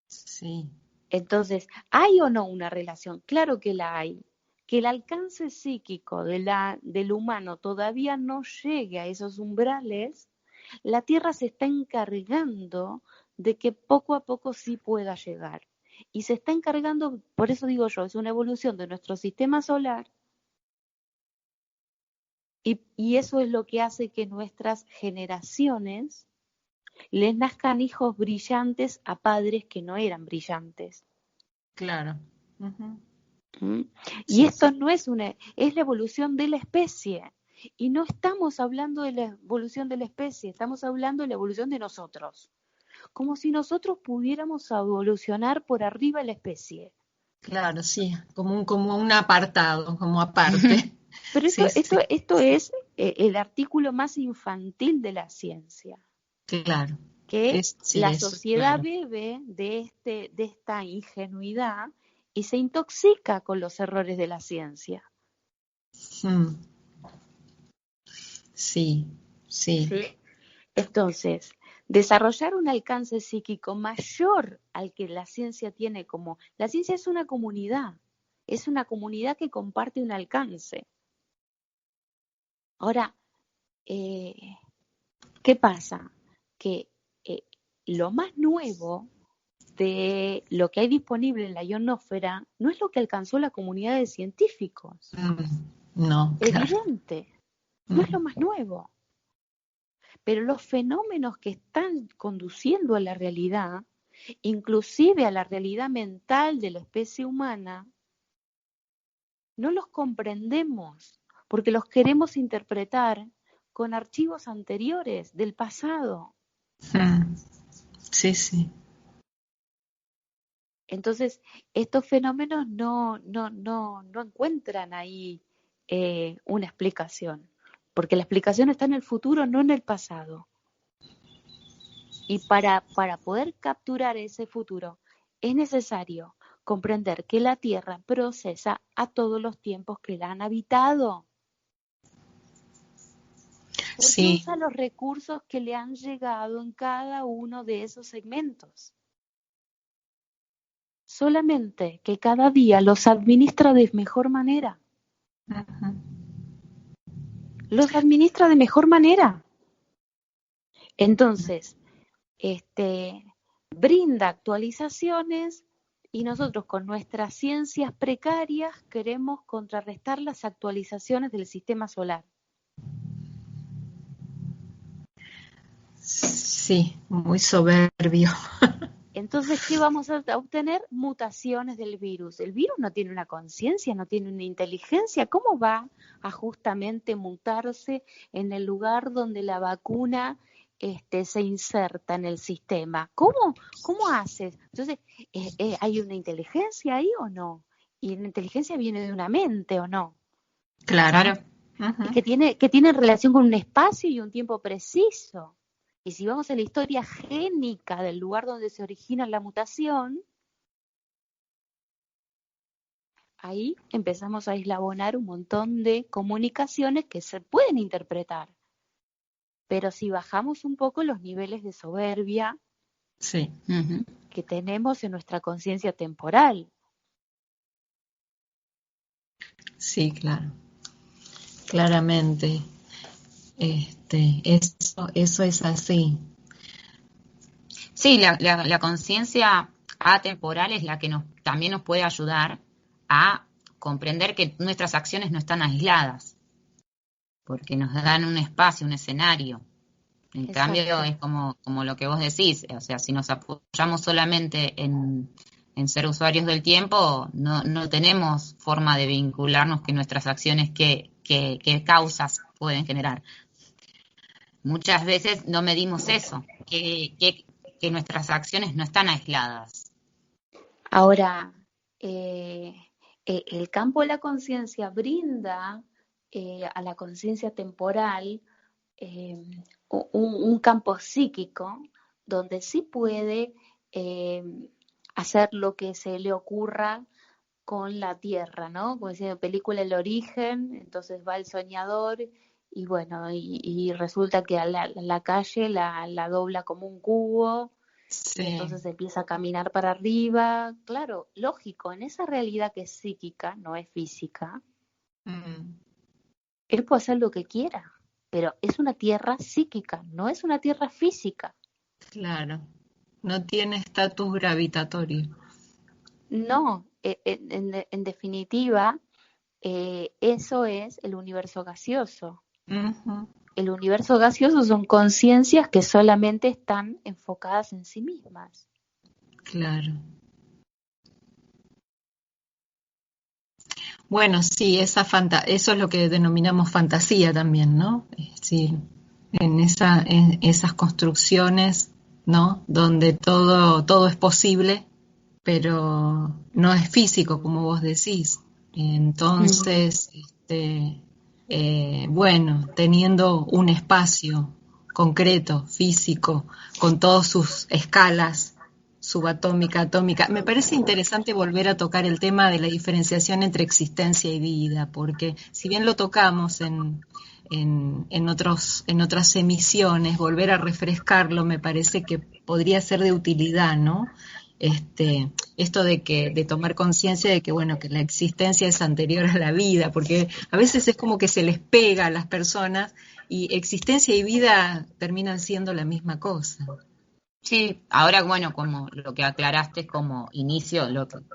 Sí, Entonces, ¿hay o no una relación? Claro que la hay. Que el alcance psíquico del humano todavía no llegue a esos umbrales, la Tierra se está encargando de que poco a poco sí pueda llegar. Y se está encargando, por eso digo yo, es una evolución de nuestro sistema solar y eso es lo que hace que nuestras generaciones les nazcan hijos brillantes a padres que no eran brillantes. claro. Ujú. ¿Mm? Y Sí, esto no es la evolución de la especie. Y no estamos hablando de la evolución de la especie, estamos hablando de la evolución de nosotros. Como si nosotros pudiéramos evolucionar por arriba de la especie. claro, sí, como un apartado, como aparte. Pero esto, Sí, esto, sí, esto es el artículo más infantil de la ciencia, claro. que Es decir la eso, sociedad claro. bebe de esta ingenuidad y se intoxica con los errores de la ciencia. Mm, sí, sí, ¿Sí? Entonces, desarrollar un alcance psíquico mayor al que la ciencia tiene la ciencia es una comunidad que comparte un alcance. Ahora, eh, ¿qué pasa? Que eh, lo más nuevo de lo que hay disponible en la ionosfera no es lo que alcanzó la comunidad de científicos. no, claro. Evidente, no es lo Mm, más nuevo. Pero los fenómenos que están conduciendo a la realidad, inclusive a la realidad mental de la especie humana, no los comprendemos porque los queremos interpretar con archivos anteriores del pasado. mm, sí, sí, Entonces, estos fenómenos no encuentran ahí una explicación, porque la explicación está en el futuro, no en el pasado. Y para poder capturar ese futuro es necesario comprender que la Tierra procesa a todos los tiempos que la han habitado, porque sí, usa los recursos que le han llegado en cada uno de esos segmentos. Solamente que cada día los administra de mejor manera. ujú, Los administra de mejor manera. Entonces, brinda actualizaciones y nosotros con nuestras ciencias precarias queremos contrarrestar las actualizaciones del sistema solar. sí, muy soberbio. Entonces, ¿qué vamos a obtener? Mutaciones del virus. El virus no tiene una conciencia, no tiene una inteligencia. ¿Cómo va a justamente mutarse en el lugar donde la vacuna se inserta en el sistema? ¿Cómo haces? Entonces, ¿hay una inteligencia ahí o no? Y la inteligencia viene de una mente o no. Claro. claro. Y Ujú. que tiene relación con un espacio y un tiempo preciso. Y si vamos a la historia génica del lugar donde se origina la mutación, ahí empezamos a eslabonar un montón de comunicaciones que se pueden interpretar. pero si bajamos un poco los niveles de soberbia Sí, que tenemos en nuestra conciencia temporal. sí, claro, claramente. Eso es así. Sí, la conciencia atemporal es la que también nos puede ayudar a comprender que nuestras acciones no están aisladas, porque nos dan un espacio, un escenario. En cambio, Exacto. es como lo que vos decís, o sea, si nos apoyamos solamente en ser usuarios del tiempo, no tenemos forma de vincularnos que nuestras acciones, qué causas pueden generar. Muchas veces no medimos eso, que nuestras acciones no están aisladas. Ahora, eh, el campo de la conciencia brinda a la conciencia temporal eh, un campo psíquico donde sí puede eh, hacer lo que se le ocurra con la tierra, ¿no? Como decía en la película El Origen, entonces va el soñador y bueno, y resulta que a la calle la dobla como un cubo y Sí. entonces empieza a caminar para arriba. Claro, lógico, en esa realidad que es psíquica, no es física, Mm, él puede hacer lo que quiera, pero es una tierra psíquica, no es una tierra física. claro. No tiene estatus gravitatorio. No, en definitiva, eso es el universo gaseoso. Ujú, El universo gaseoso son conciencias que solamente están enfocadas en sí mismas. claro. Bueno, sí, eso es lo que denominamos fantasía también, ¿no? Es decir, en esas construcciones, ¿no? Donde todo es posible, pero no es físico, como vos decís. Mm. Entonces, bueno, teniendo un espacio concreto, físico, con todas sus escalas, subatómica, atómica. Me parece interesante volver a tocar el tema de la diferenciación entre existencia y vida, porque si bien lo tocamos en otras emisiones, volver a refrescarlo me parece que podría ser de utilidad, ¿no? Esto de tomar conciencia de que, bueno, que la existencia es anterior a la vida, porque a veces es como que se les pega a las personas y existencia y vida terminan siendo la misma cosa. Sí, ahora bueno, como lo que aclaraste es como inicio,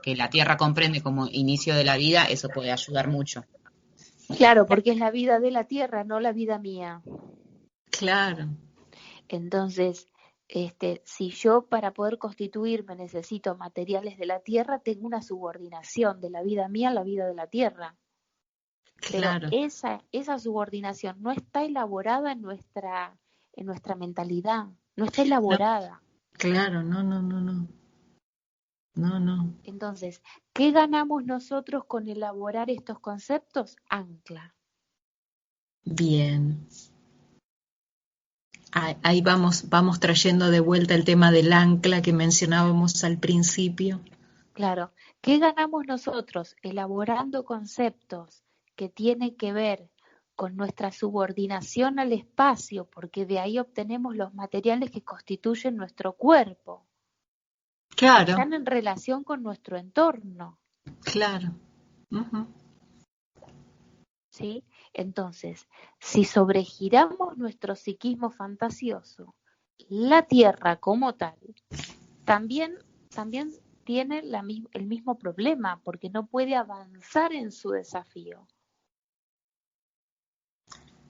que la Tierra comprende como inicio de la vida, eso puede ayudar mucho. Claro, porque es la vida de la tierra, no la vida mía. Claro, Entonces, si yo para poder constituirme necesito materiales de la tierra, tengo una subordinación de la vida mía a la vida de la tierra. Pero claro. esa subordinación no está elaborada en nuestra mentalidad, no está No, elaborada. claro, no, no, no, no. No, no. Entonces, ¿qué ganamos nosotros con elaborar estos conceptos? Ancla. Bien. Ahí vamos trayendo de vuelta el tema del ancla que mencionábamos al principio. Claro, ¿qué ganamos nosotros elaborando conceptos que tienen que ver con nuestra subordinación al espacio, porque de ahí obtenemos los materiales que constituyen nuestro cuerpo, que Claro, están en relación con nuestro entorno, claro. Ujú. ¿sí? Entonces, si sobregiramos nuestro psiquismo fantasioso, la Tierra como tal, también tiene el mismo problema, porque no puede avanzar en su desafío.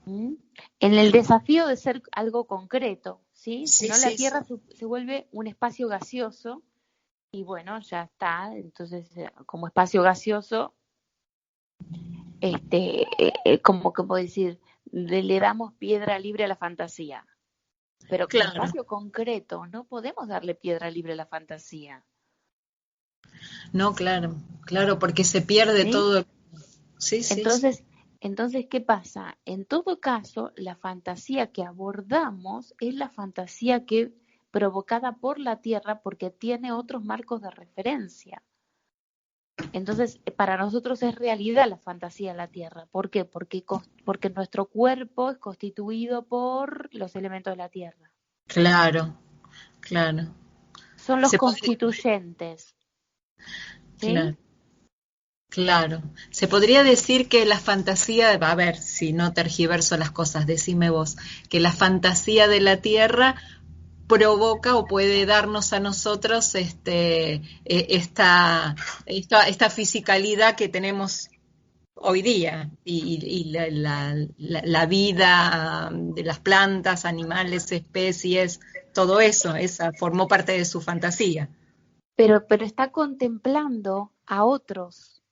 ¿Mm? En el desafío de ser algo concreto, ¿sí? Si Sí, no, la sí, sí. Tierra se vuelve un espacio gaseoso y bueno, ya está. Entonces, como espacio gaseoso, como decir, le damos piedra libre a la fantasía. Pero como Claro. espacio concreto, no podemos darle piedra libre a la fantasía, No, claro, claro, porque se pierde ¿sí? todo. Sí, sí, sí. Entonces, ¿qué pasa? En todo caso, la fantasía que abordamos es la fantasía que provocada por la Tierra porque tiene otros marcos de referencia. Entonces, para nosotros es realidad la fantasía de la Tierra. ¿Por qué? Porque nuestro cuerpo es constituido por los elementos de la Tierra. Claro, claro. Son los Se podría, constituyentes, ¿sí? claro, claro. Se podría decir que la fantasía, a ver si no tergiverso las cosas, decime vos, que la fantasía de la Tierra provoca o puede darnos a nosotros esta fisicalidad que tenemos hoy día y la vida de las plantas, animales, especies, todo eso, esa formó parte de su fantasía. Pero está contemplando a otros,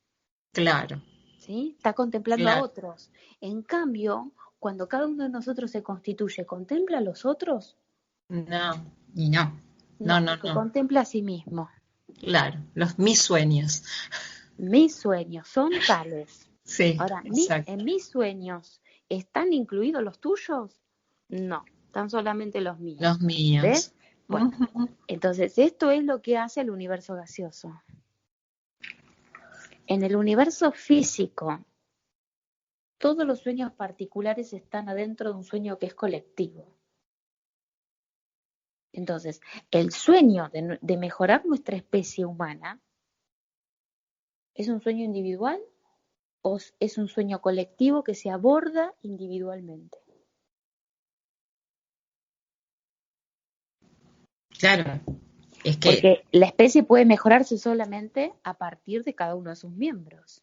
Claro, ¿sí? Está contemplando a claro. otros. En cambio, cuando cada uno de nosotros se constituye, ¿contempla a los otros? No, Y no. no, No, no, se no. contempla a sí mismo. Claro, mis sueños. Mis sueños son tales. Sí, Ahora, exacto. en mis sueños, ¿están incluidos los tuyos? No, están solamente los Los míos. ¿Ves? míos. Bueno, Ujú. entonces esto es lo que hace el universo gaseoso. En el universo físico, todos los sueños particulares están adentro de un sueño que es colectivo. Entonces, el sueño de mejorar nuestra especie humana, ¿es un sueño individual o es un sueño colectivo que se aborda individualmente? Claro, es que, Porque la especie puede mejorarse solamente a partir de cada uno de sus miembros.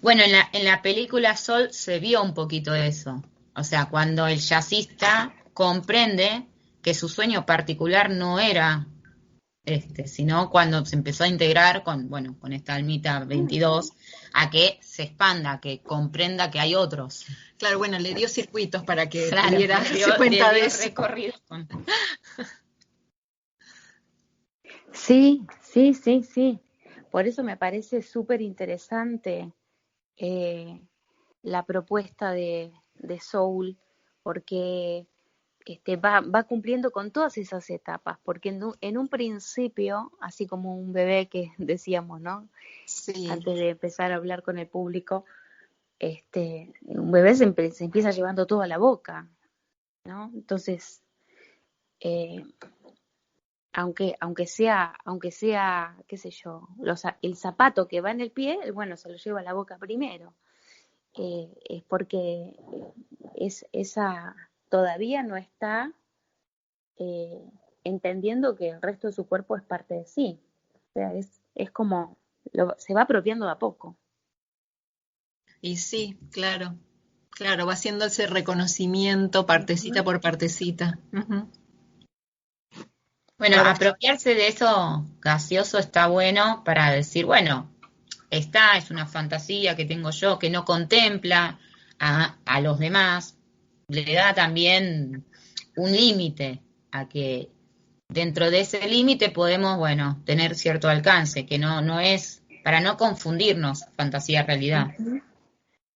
bueno, en la película Sol se vio un poquito eso. O sea, cuando el jazzista comprende que su sueño particular no era sino cuando se empezó a integrar con, bueno, con esta almita 22, a que se expanda, que comprenda que hay otros. Claro, bueno, le dio circuitos para que Claro, pudiera darse cuenta le de dio eso. recorrido. Sí, sí, sí, sí. Por eso me parece súper interesante eh, la propuesta de Soul, porque va cumpliendo con todas esas etapas, porque en un principio, así como un bebé que decíamos, ¿no? Sí, Antes de empezar a hablar con el público, un bebé se empieza llevando todo a la boca, ¿no? Entonces, eh, aunque sea, qué sé yo, el zapato que va en el pie, bueno, se lo lleva a la boca primero. Es porque esa todavía no está eh, entendiendo que el resto de su cuerpo es parte de sí. O sea, es como, se va apropiando de a poco. y sí, claro, claro, va haciendo ese reconocimiento partecita Ujú. por partecita. Ujú. Bueno, Ahora, apropiarse de eso gaseoso está bueno para decir, bueno, esta es una fantasía que tengo yo que no contempla a los demás, le da también un límite a que dentro de ese límite podemos, bueno, tener cierto alcance, que no es, para no confundirnos fantasía-realidad. ujú.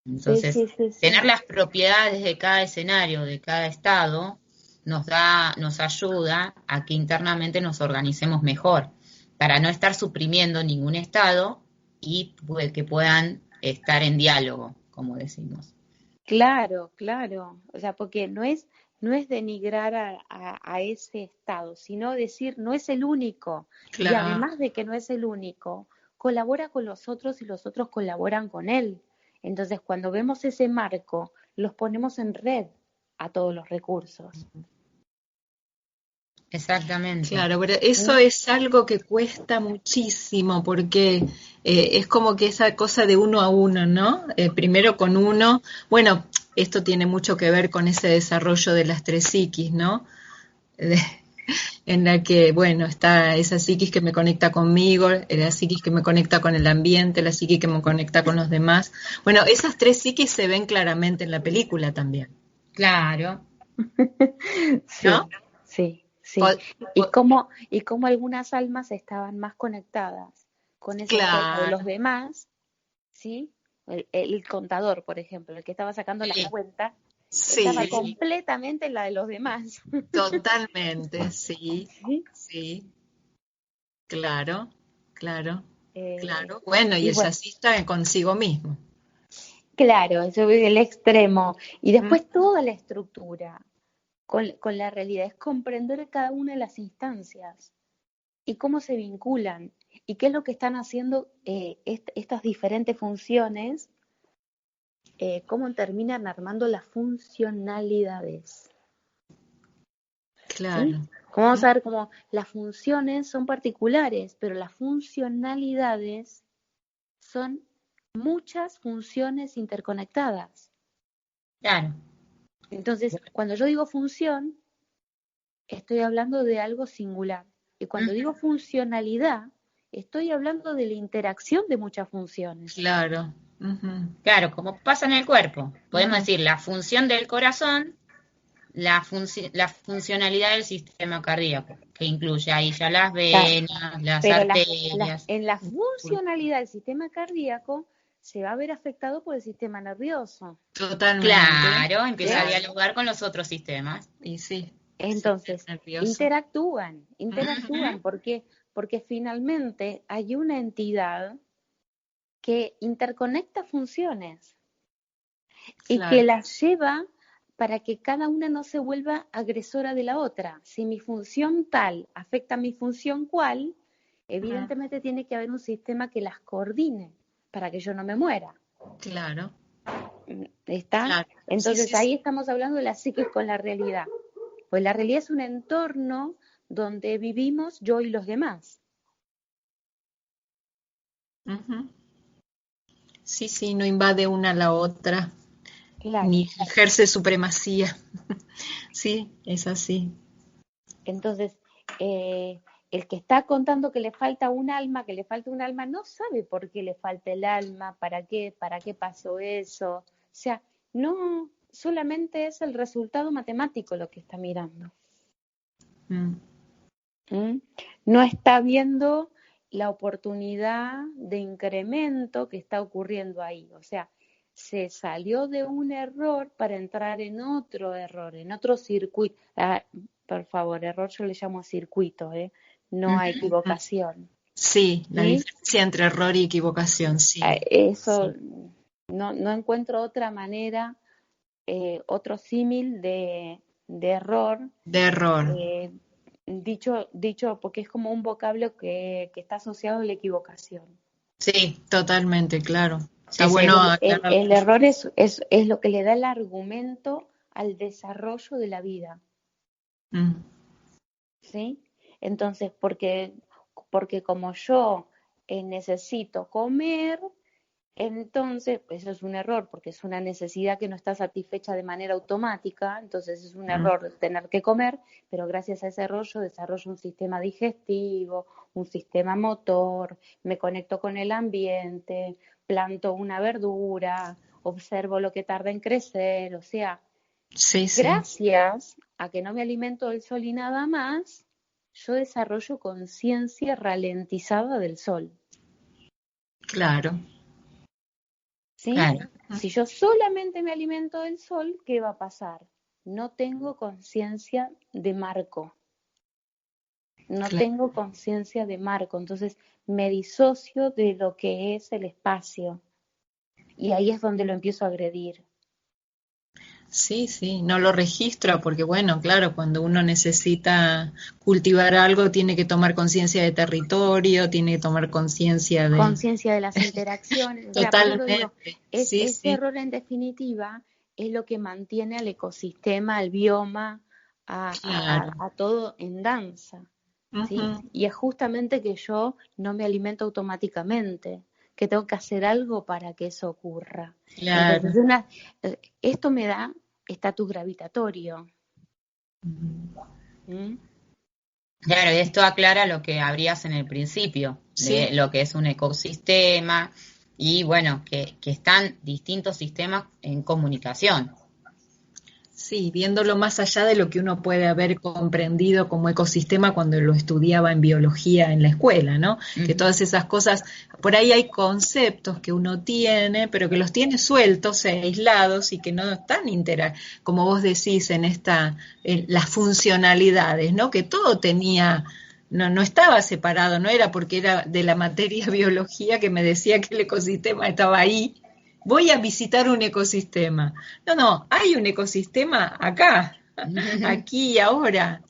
Sí, Entonces, sí, sí, tener sí. las propiedades de cada escenario, de cada estado, nos ayuda a que internamente nos organicemos mejor, para no estar suprimiendo ningún estado y que puedan estar en diálogo, como decimos. Claro, claro. O sea, porque no es denigrar a ese estado, sino decir no es el único. Y Claro. además de que no es el único, colabora con los otros y los otros colaboran con él. Entonces, cuando vemos ese marco, los ponemos en red a todos los recursos. Exactamente. Claro, pero eso ¿Sí? es algo que cuesta muchísimo porque es como que esa cosa de uno a uno, ¿no? Primero con uno, bueno, esto tiene mucho que ver con ese desarrollo de las tres psiquis, ¿no? De- en la que, bueno, está esa psiquis que me conecta conmigo, la psiquis que me conecta con el ambiente, la psiquis que me conecta con los demás. Bueno, esas tres psiquis se ven claramente en la película también, Claro. ¿no? Sí, sí, sí. Po- po- Y cómo algunas almas estaban más conectadas con esa esfera de los claro, demás, ¿sí? El contador, por ejemplo, el que estaba sacando las Sí, cuentas, estaba sí, completamente en la de los demás. totalmente, sí, ¿Sí? sí. Claro, claro. Claro, bueno, y Y el bueno, jazzista consigo mismo. claro, eso es el extremo. Y después toda la estructura con la realidad es comprender cada una de las instancias y cómo se vinculan y qué es lo que están haciendo estas diferentes funciones, cómo terminan armando las funcionalidades. ¿Sí? Claro. Como vamos a ver cómo las funciones son particulares, pero las funcionalidades son muchas funciones interconectadas. Claro. Entonces, cuando yo digo función, estoy hablando de algo singular. Y cuando digo funcionalidad, estoy hablando de la interacción de muchas funciones. Claro. Ujú. Claro, como pasa en el cuerpo. Podemos decir la función del corazón, la funcionalidad del sistema cardíaco, que incluye ahí ya las Claro, venas, las pero arterias. en la funcionalidad del sistema cardíaco se va a ver afectado por el sistema nervioso. Totalmente. Claro, empieza a ¿Sí? dialogar con los otros sistemas. Y sí, Entonces, nervioso. interactúan, porque finalmente hay una entidad que interconecta funciones y que Claro. las lleva para que cada una no se vuelva agresora de la otra. Si mi función tal afecta a mi función cual, evidentemente tiene que haber un sistema que las coordine para que yo no me muera. Claro. ¿Está? Claro. Entonces Sí. ahí estamos hablando de la psiquis con la realidad. Pues la realidad es un entorno donde vivimos yo y los demás. Ujú. Sí, no invade una a la otra, Claro. ni ejerce supremacía. Sí, es así. Entonces, el que está contando que le falta un alma, no sabe por qué le falta el alma, para qué pasó eso. O sea, no, solamente es el resultado matemático lo que está mirando. Mm. ¿Mm? No está viendo la oportunidad de incremento que está ocurriendo ahí. O sea, se salió de un error para entrar en otro error, en otro circuito. Por favor, error yo le llamo circuito, no a equivocación. Sí, la ¿Sí? diferencia entre error y equivocación, sí. Eso, Sí. no encuentro otra manera, otro símil de error. De error. Dicho porque es como un vocablo que está asociado a la equivocación. Sí, totalmente, claro. Está Sí, sí. bueno aclararlo. El error es lo que le da el argumento al desarrollo de la vida. Mm. ¿Sí? Entonces, porque como yo necesito comer, entonces eso es un error, porque es una necesidad que no está satisfecha de manera automática, entonces es un error tener que comer, pero gracias a ese error yo desarrollo un sistema digestivo, un sistema motor, me conecto con el ambiente, planto una verdura, observo lo que tarda en crecer, o sea, Sí. gracias a que no me alimento del sol y nada más, yo desarrollo conciencia ralentizada del sol. Claro. ¿Sí? Claro. Si yo solamente me alimento del sol, ¿qué va a pasar? No tengo conciencia de marco. No Claro. tengo conciencia de marco. Entonces me disocio de lo que es el espacio. Y ahí es donde lo empiezo a agredir. Sí, no lo registra porque, bueno, claro, cuando uno necesita cultivar algo, tiene que tomar conciencia de territorio, tiene que tomar conciencia de... Conciencia de las interacciones. O sea, por eso digo, Totalmente. Sí. ese error en definitiva es lo que mantiene al ecosistema, al bioma, Claro. a todo en danza. ¿Sí? Y es justamente que yo no me alimento automáticamente, que tengo que hacer algo para que eso ocurra. Claro. Entonces, esto me da estatus gravitatorio. ¿Mm? Claro, y esto aclara lo que habrías en el principio, de lo que es un ecosistema y bueno, que están distintos sistemas en comunicación. Sí, viéndolo más allá de lo que uno puede haber comprendido como ecosistema cuando lo estudiaba en biología en la escuela, ¿no? Que todas esas cosas, por ahí hay conceptos que uno tiene, pero que los tiene sueltos e aislados y que no están como vos decís, en las funcionalidades, ¿no? Que todo tenía no estaba separado, no era porque era de la materia biología que me decía que el ecosistema estaba ahí. Voy a visitar un ecosistema. No, hay un ecosistema acá, aquí y ahora,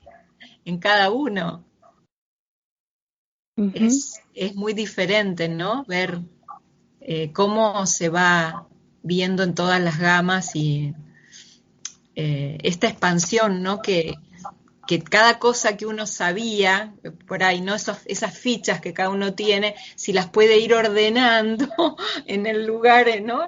en cada uno. Ujú. Es muy diferente, ¿no? Ver cómo se va viendo en todas las gamas y esta expansión, ¿no? Que cada cosa que uno sabía, por ahí, ¿no? Esas fichas que cada uno tiene, si las puede ir ordenando en el lugar, ¿no?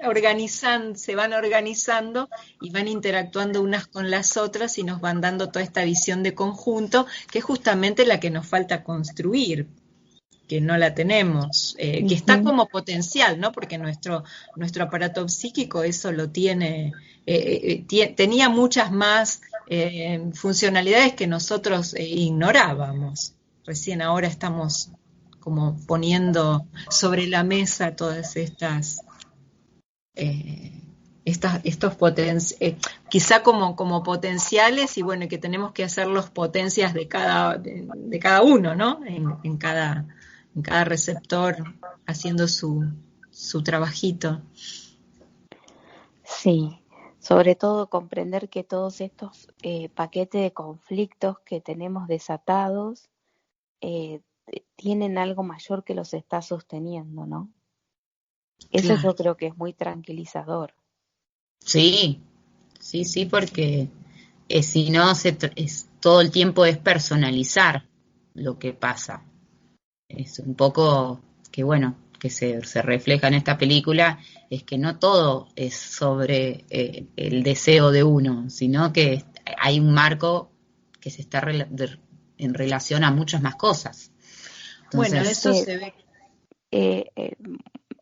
Se van organizando y van interactuando unas con las otras y nos van dando toda esta visión de conjunto, que es justamente la que nos falta construir, que no la tenemos, que está Ujú. como potencial, ¿no? Porque nuestro aparato psíquico eso lo tiene, tenía muchas más funcionalidades que nosotros ignorábamos. Recién ahora estamos como poniendo sobre la mesa todas eh, quizá como potenciales y bueno, que tenemos que hacerlos potencias de cada uno, ¿no? En cada receptor haciendo su trabajito. Sí, sobre todo comprender que todos estos paquetes de conflictos que tenemos desatados tienen algo mayor que los está sosteniendo, ¿no? Eso Claro, yo creo que es muy tranquilizador. Sí, sí, porque si no, todo el tiempo es personalizar lo que pasa. Es un poco que, bueno, que se refleja en esta película, es que no todo es sobre el deseo de uno, sino que hay un marco que se está en relación a muchas más cosas. bueno, Entonces, eso Entonces, se ve. eh, eh,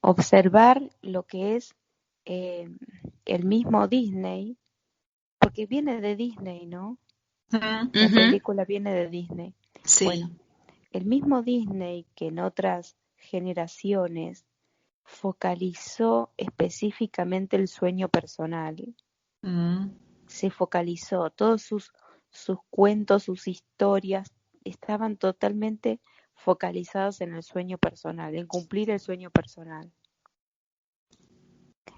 observar lo que es eh, el mismo Disney, porque viene de Disney, ¿no? La ujú, película viene de Disney. Sí. Bueno, el mismo Disney que en otras generaciones focalizó específicamente el sueño personal, Mm, se focalizó, todos sus cuentos, sus historias estaban totalmente focalizados en el sueño personal, en cumplir el sueño personal.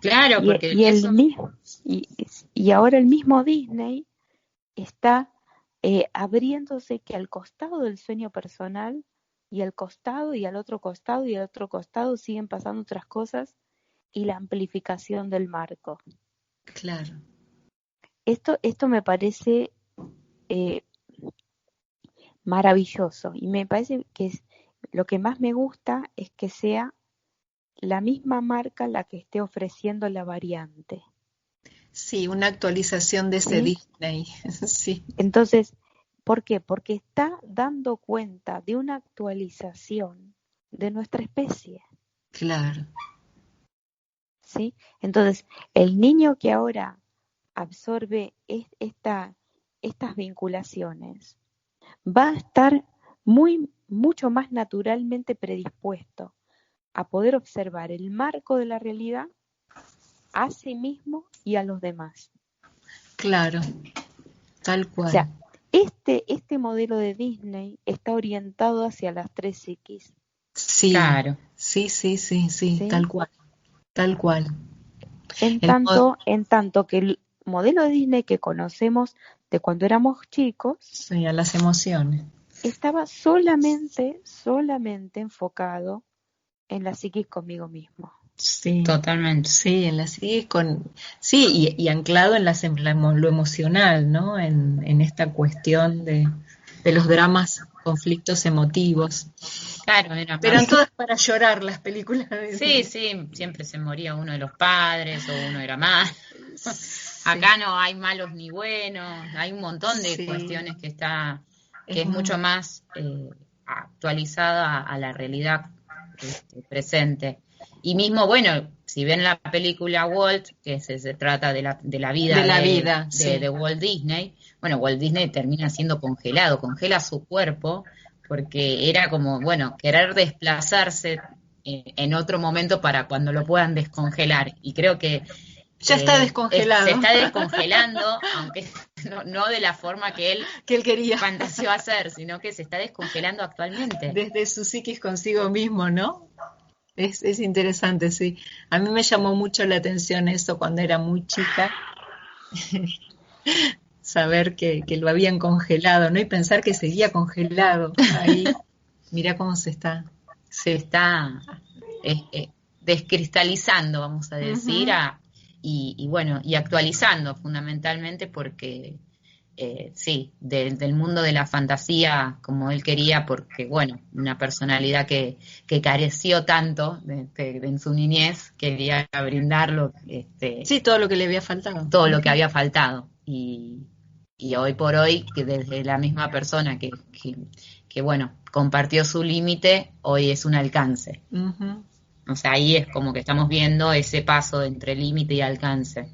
claro, Y, porque y el eso, mismo, y ahora el mismo Disney está abriéndose que al costado del sueño personal y al costado y al otro costado y al otro costado siguen pasando otras cosas y la amplificación del marco. claro. Esto me parece eh, maravilloso y me parece que lo que más me gusta es que sea la misma marca la que esté ofreciendo la variante. Sí, una actualización de ese ¿Sí? Disney. Sí, Entonces, ¿por qué? Porque está dando cuenta de una actualización de nuestra especie, claro. ¿sí? Entonces, el niño que ahora absorbe estas vinculaciones va a estar mucho más naturalmente predispuesto a poder observar el marco de la realidad a sí mismo y a los demás. Claro, tal O cual. sea, este modelo de Disney está orientado hacia las tres psiquis, Sí, claro. sí, ¿sí? tal cual. En El mod- tanto, en tanto que el modelo de Disney que conocemos de cuando éramos chicos sí, a las emociones. estaba solamente enfocado en la psiquis conmigo mismo. Sí, Totalmente. sí, sí, y anclado en lo emocional, ¿no? En esta cuestión de los dramas, conflictos emotivos. Claro, era Pero en más. todas para llorar las películas de Sí, Disney. sí, siempre se moría uno de los padres o uno era malo. Sí, Acá no hay malos ni buenos, hay un montón de sí, cuestiones que es es mucho más actualizada a la realidad presente. Y mismo, bueno, si ven la película Walt, que se trata de la de vida la vida, de sí. Walt Disney, bueno, Walt Disney termina siendo congelado, congela su cuerpo, porque era como, bueno, querer desplazarse en otro momento para cuando lo puedan descongelar. Y creo que Ya está descongelado. Se está descongelando, aunque no de la forma que él quería. fantaseó hacer, sino que se está descongelando actualmente. Desde su psiquis consigo mismo, ¿no? Es interesante, sí. A mí me llamó mucho la atención eso cuando era muy chica, saber que lo habían congelado, ¿no? Y pensar que seguía congelado ahí. Mirá cómo se está descristalizando, vamos a decir, y bueno, y actualizando fundamentalmente porque sí, del mundo de la fantasía como él quería, porque bueno, una personalidad que careció tanto en su niñez, quería brindarlo, Sí, todo lo que le había faltado. todo lo que había faltado. Y hoy por hoy, que desde la misma persona que bueno, compartió su límite, hoy es un alcance. O sea, ahí es como que estamos viendo ese paso entre límite y alcance.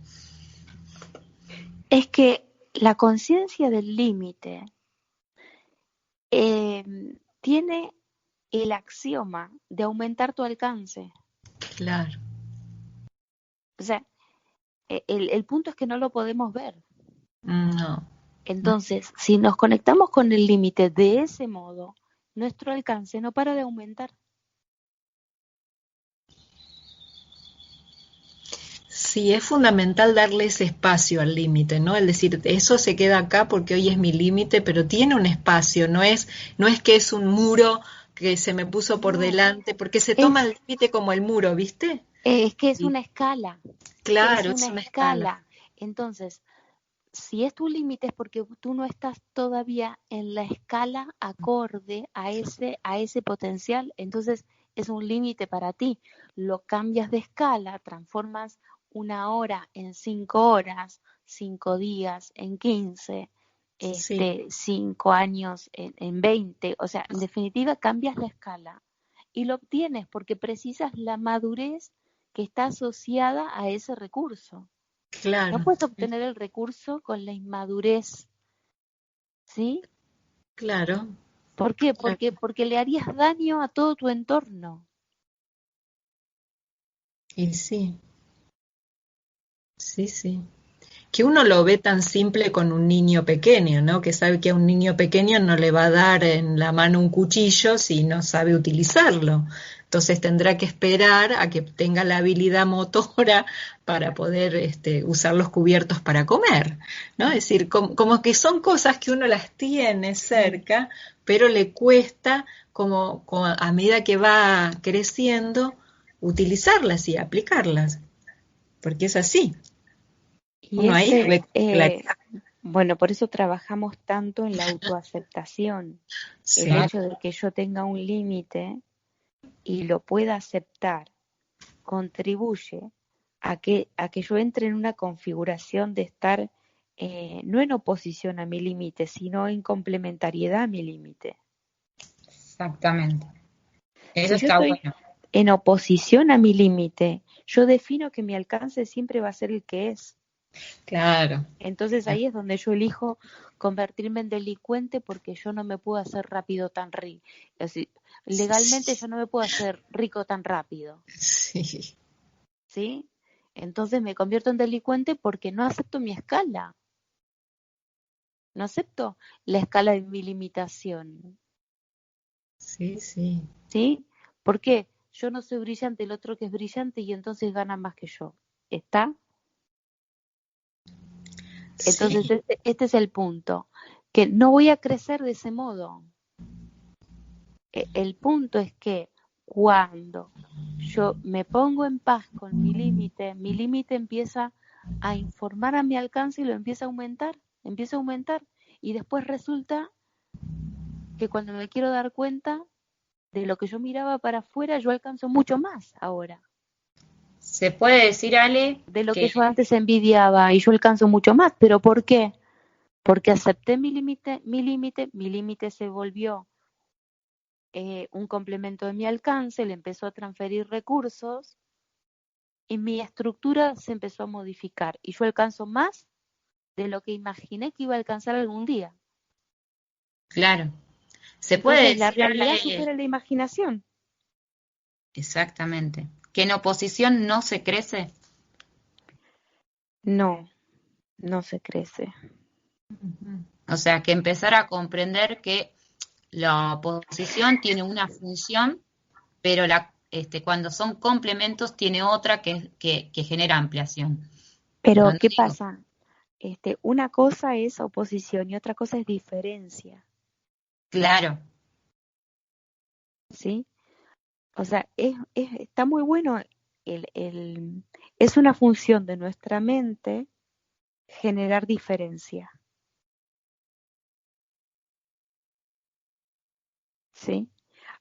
Es que la conciencia del límite tiene el axioma de aumentar tu alcance. Claro. O sea, el punto es que no lo podemos ver. No. Entonces, si nos conectamos con el límite de ese modo, nuestro alcance no para de aumentar. Sí, es fundamental darle ese espacio al límite, ¿no? El decir, eso se queda acá porque hoy es mi límite, pero tiene un espacio, no es que es un muro que se me puso por delante, porque se toma el límite como el muro, ¿viste? Es que es una escala. Claro, es una escala. Entonces, si es tu límite es porque tú no estás todavía en la escala acorde a ese potencial, entonces es un límite para ti. Lo cambias de escala, transformas 1 hora en 5 horas, 5 días en 15, 5 años en 20, o sea, en definitiva cambias la escala y lo obtienes porque precisas la madurez que está asociada a ese recurso. Claro. No puedes obtener el recurso con la inmadurez, ¿sí? Claro. ¿Por qué? Porque le harías daño a todo tu entorno. Y sí. Sí. Que uno lo ve tan simple con un niño pequeño, ¿no? Que sabe que a un niño pequeño no le va a dar en la mano un cuchillo si no sabe utilizarlo. Entonces tendrá que esperar a que tenga la habilidad motora para poder usar los cubiertos para comer, ¿no? Es decir, como que son cosas que uno las tiene cerca, pero le cuesta como a medida que va creciendo utilizarlas y aplicarlas, porque es así. Y bueno, por eso trabajamos tanto en la autoaceptación. Sí. El hecho de que yo tenga un límite y lo pueda aceptar contribuye a que yo entre en una configuración de estar no en oposición a mi límite, sino en complementariedad a mi límite. Exactamente. Eso si está yo estoy bueno. En oposición a mi límite, yo defino que mi alcance siempre va a ser el que es. Claro. Entonces ahí es donde yo elijo convertirme en delincuente porque yo no me puedo hacer rápido tan rico. Legalmente yo no me puedo hacer rico tan rápido. Sí. ¿Sí? Entonces me convierto en delincuente porque no acepto mi escala. No acepto la escala de mi limitación. Sí. ¿Sí? ¿Por qué? Yo no soy brillante, el otro que es brillante y entonces gana más que yo. ¿Está? Entonces, Sí. este es el punto, que no voy a crecer de ese modo. El punto es que cuando yo me pongo en paz con mi límite empieza a informar a mi alcance y lo empieza a aumentar, y después resulta que cuando me quiero dar cuenta de lo que yo miraba para afuera, yo alcanzo mucho más ahora. Se puede decir, Ale, de lo que yo antes envidiaba y yo alcanzo mucho más, pero ¿por qué? Porque acepté mi límite se volvió un complemento de mi alcance, le empezó a transferir recursos y mi estructura se empezó a modificar y yo alcanzo más de lo que imaginé que iba a alcanzar algún día. Claro. Se Entonces, puede decir, la realidad supera la imaginación. Exactamente. ¿Que en oposición no se crece? No, no se crece. O sea, que empezar a comprender que la oposición tiene una función, pero cuando son complementos tiene otra que genera ampliación. Pero Pero, no ¿qué digo, pasa? Una cosa es oposición y otra cosa es diferencia, claro, ¿sí? O sea, está muy bueno, es una función de nuestra mente generar diferencia, ¿sí?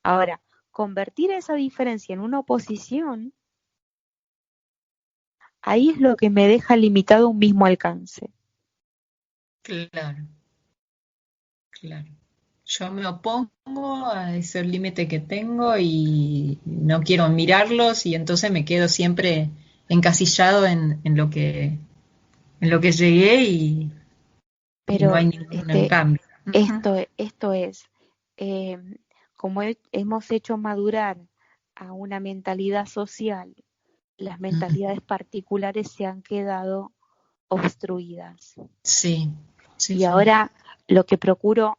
Ahora, convertir esa diferencia en una oposición, ahí es lo que me deja limitado un mismo alcance. Claro, claro. Yo me opongo a ese límite que tengo y no quiero mirarlos y entonces me quedo siempre encasillado en lo que llegué y no Pero hay ningún cambio. Ujú, esto es, eh, como hemos hecho madurar a una mentalidad social, las ujú, mentalidades particulares se han quedado obstruidas. sí, sí, Y sí. ahora lo que procuro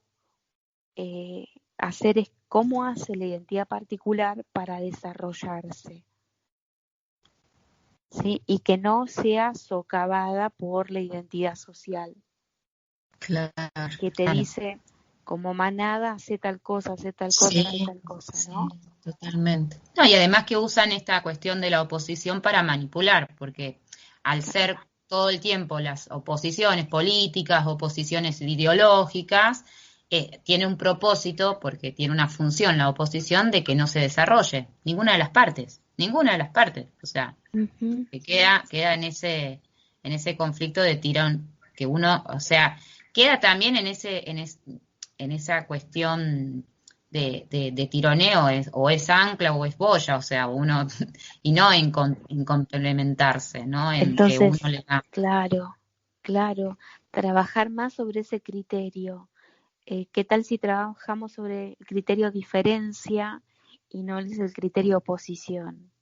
eh, hacer es cómo hace la identidad particular para desarrollarse, ¿sí? Y que no sea socavada por la identidad social, Claro, que te claro. dice, como manada, hace tal cosa, hace tal cosa, hace Sí, tal cosa, sí, ¿no? totalmente. No, y además que usan esta cuestión de la oposición para manipular, porque al Claro. ser todo el tiempo las oposiciones políticas, oposiciones ideológicas, tiene un propósito, porque tiene una función la oposición de que no se desarrolle ninguna de las partes, o sea, Ujú. que queda en ese conflicto de tirón, que uno, o sea, queda también en esa cuestión de tironeo, o es ancla o es boya, o sea, uno, y no en complementarse, ¿no? En que uno Entonces, le da. claro, claro, trabajar más sobre ese criterio. ¿Qué tal si trabajamos sobre el criterio diferencia y no es el criterio oposición?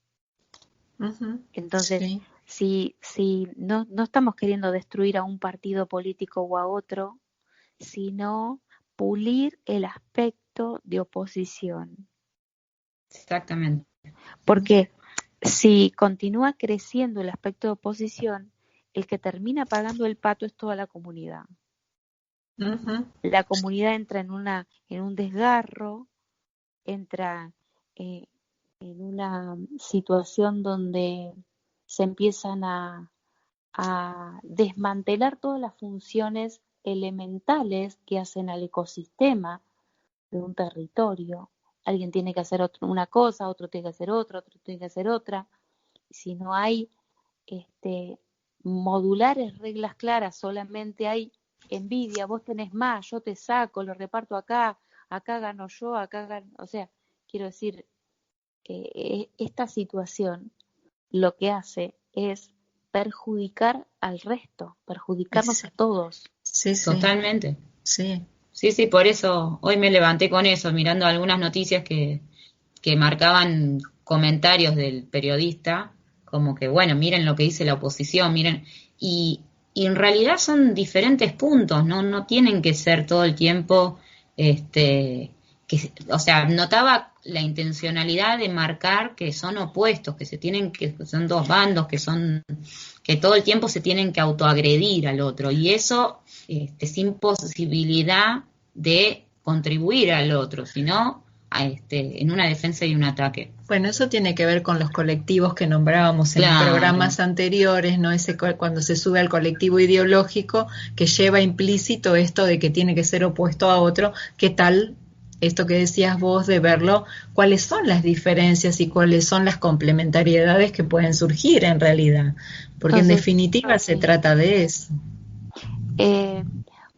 Ujú, Entonces, sí, si no estamos queriendo destruir a un partido político o a otro, sino pulir el aspecto de oposición. Exactamente. Porque si continúa creciendo el aspecto de oposición, el que termina pagando el pato es toda la comunidad. ujú, La comunidad entra en un desgarro, entra eh, en una situación donde se empiezan a desmantelar todas las funciones elementales que hacen al ecosistema de un territorio. Alguien tiene que hacer una cosa, otro tiene que hacer otra, otro tiene que hacer otra. Si no hay este, modulares reglas claras, solamente hay envidia, vos tenés más, yo te saco, lo reparto acá, acá gano yo, acá gano, o sea, quiero decir, esta situación lo que hace es perjudicar al resto, perjudicarnos sí, a todos. sí, sí, Totalmente. sí, Sí, sí, por eso hoy me levanté con eso, mirando algunas noticias que marcaban comentarios del periodista, como que, bueno, miren lo que dice la oposición, miren, y, y en realidad son diferentes puntos, ¿no? No tienen que ser todo el tiempo, o sea, notaba la intencionalidad de marcar que son opuestos, que son dos bandos, que todo el tiempo se tienen que autoagredir al otro, y eso, sin posibilidad de contribuir al otro, sino en una defensa y un ataque. Bueno, eso tiene que ver con los colectivos que nombrábamos en Claro, programas anteriores, ¿no? Cuando se sube al colectivo ideológico que lleva implícito esto de que tiene que ser opuesto a otro, ¿qué tal esto que decías vos de verlo? ¿Cuáles son las diferencias y cuáles son las complementariedades que pueden surgir en realidad? Porque en Entonces, definitiva se trata de eso. eh,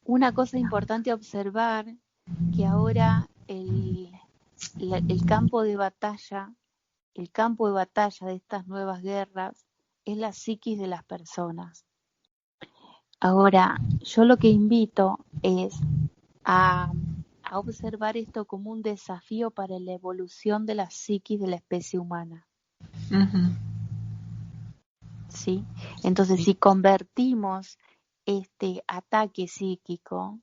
una cosa importante a observar, que ahora el campo de batalla, el campo de batalla de estas nuevas guerras es la psiquis de las personas. Ahora, yo lo que invito es a, a observar esto como un desafío para la evolución de la psiquis de la especie humana. Ujú, ¿sí? Entonces, si convertimos este ataque psíquico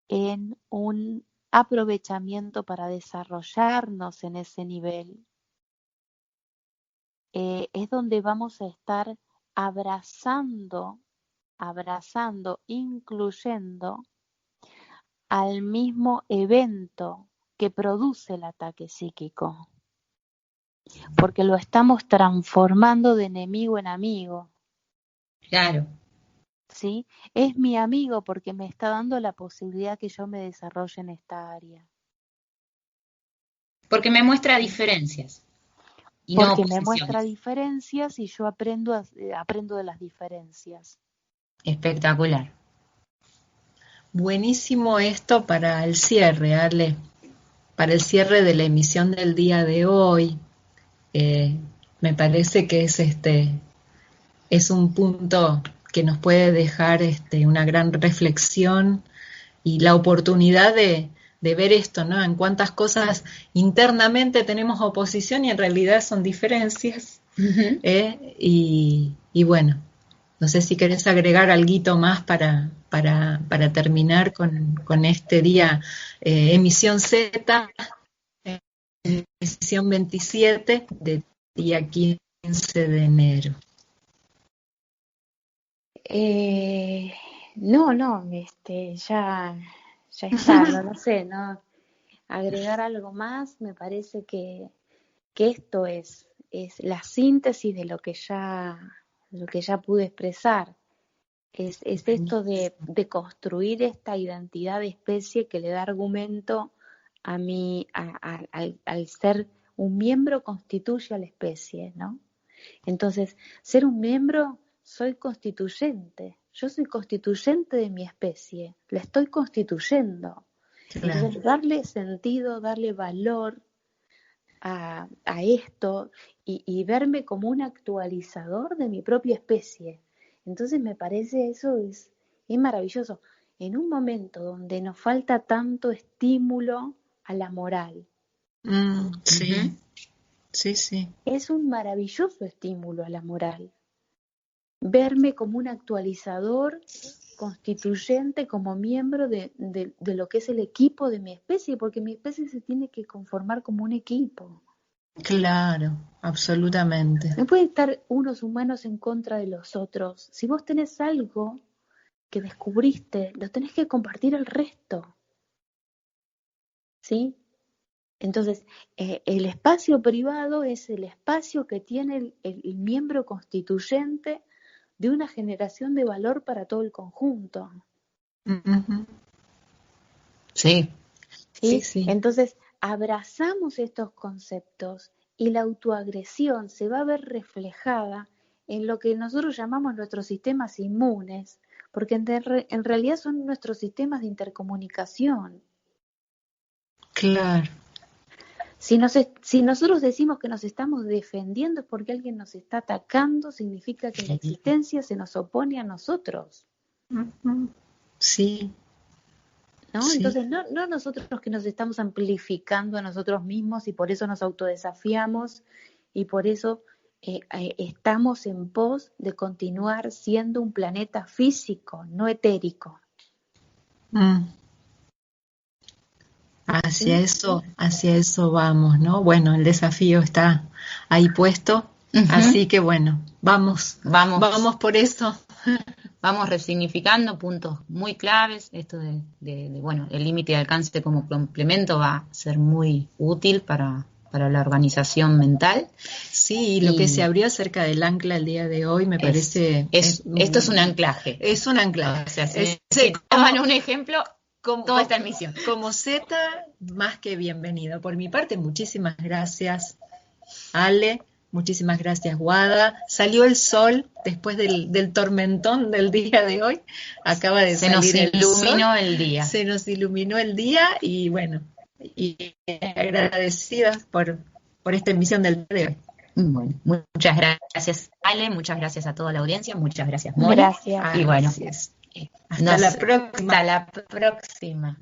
en un aprovechamiento para desarrollarnos en ese nivel, es donde vamos a estar abrazando, incluyendo al mismo evento que produce el ataque psíquico, porque lo estamos transformando de enemigo en amigo. Claro. ¿Sí? Es mi amigo porque me está dando la posibilidad que yo me desarrolle en esta área. Porque me muestra diferencias. Y porque no me muestra posiciones. diferencias y yo aprendo de las diferencias. Espectacular. Buenísimo esto para el cierre, Ale, para el cierre de la emisión del día de hoy. Me parece que es un punto que nos puede dejar una gran reflexión y la oportunidad de ver esto, ¿no? En cuántas cosas internamente tenemos oposición y en realidad son diferencias. Uh-huh. Y bueno, no sé si querés agregar algo más para terminar con este día, emisión Z, emisión 27 de día 15 de enero. No, ya está, no sé, no agregar algo más, me parece que esto es la síntesis de lo que ya pude expresar. Es esto de construir esta identidad de especie que le da argumento a mí, al ser un miembro constituye a la especie, ¿no? Entonces, ser un miembro, soy constituyente. Yo soy constituyente de mi especie, la estoy constituyendo. Claro. Entonces, darle sentido, darle valor a esto y verme como un actualizador de mi propia especie. Entonces me parece eso es maravilloso. En un momento donde nos falta tanto estímulo a la moral. Sí, Uh-huh. sí. Es un maravilloso estímulo a la moral. Verme como un actualizador constituyente, como miembro de lo que es el equipo de mi especie, porque mi especie se tiene que conformar como un equipo. Claro, absolutamente. No pueden estar unos humanos en contra de los otros. Si vos tenés algo que descubriste, lo tenés que compartir al resto. ¿Sí? Entonces, el espacio privado es el espacio que tiene el miembro constituyente de una generación de valor para todo el conjunto. Uh-huh. ¿Sí? Sí. Entonces, abrazamos estos conceptos y la autoagresión se va a ver reflejada en lo que nosotros llamamos nuestros sistemas inmunes, porque en realidad son nuestros sistemas de intercomunicación. Claro. Si nosotros decimos que nos estamos defendiendo es porque alguien nos está atacando, significa que la existencia se nos opone a nosotros. Uh-huh. Sí. ¿No? Sí. Entonces, no nosotros que nos estamos amplificando a nosotros mismos y por eso nos autodesafiamos y por eso estamos en pos de continuar siendo un planeta físico, no etérico. Hacia eso vamos, ¿no? Bueno, el desafío está ahí puesto, uh-huh. Así que bueno, vamos por eso. Vamos resignificando puntos muy claves. Esto bueno, el límite de alcance como complemento va a ser muy útil para la organización mental. Sí, y lo que se abrió acerca del ancla el día de hoy me parece... esto es un anclaje. Es un anclaje. O sea, si toman un ejemplo, toda esta emisión. Como Z, más que bienvenido. Por mi parte, muchísimas gracias, Ale. Muchísimas gracias, Guada. Salió el sol después del tormentón del día de hoy. Acaba de salir el sol. Se nos iluminó el día. Se nos iluminó el día y bueno, y agradecidas por esta emisión del día de hoy. Bueno, muchas gracias, Ale. Muchas gracias a toda la audiencia. Muchas gracias, Moni. Gracias. Y bueno, hasta la próxima. Hasta la próxima.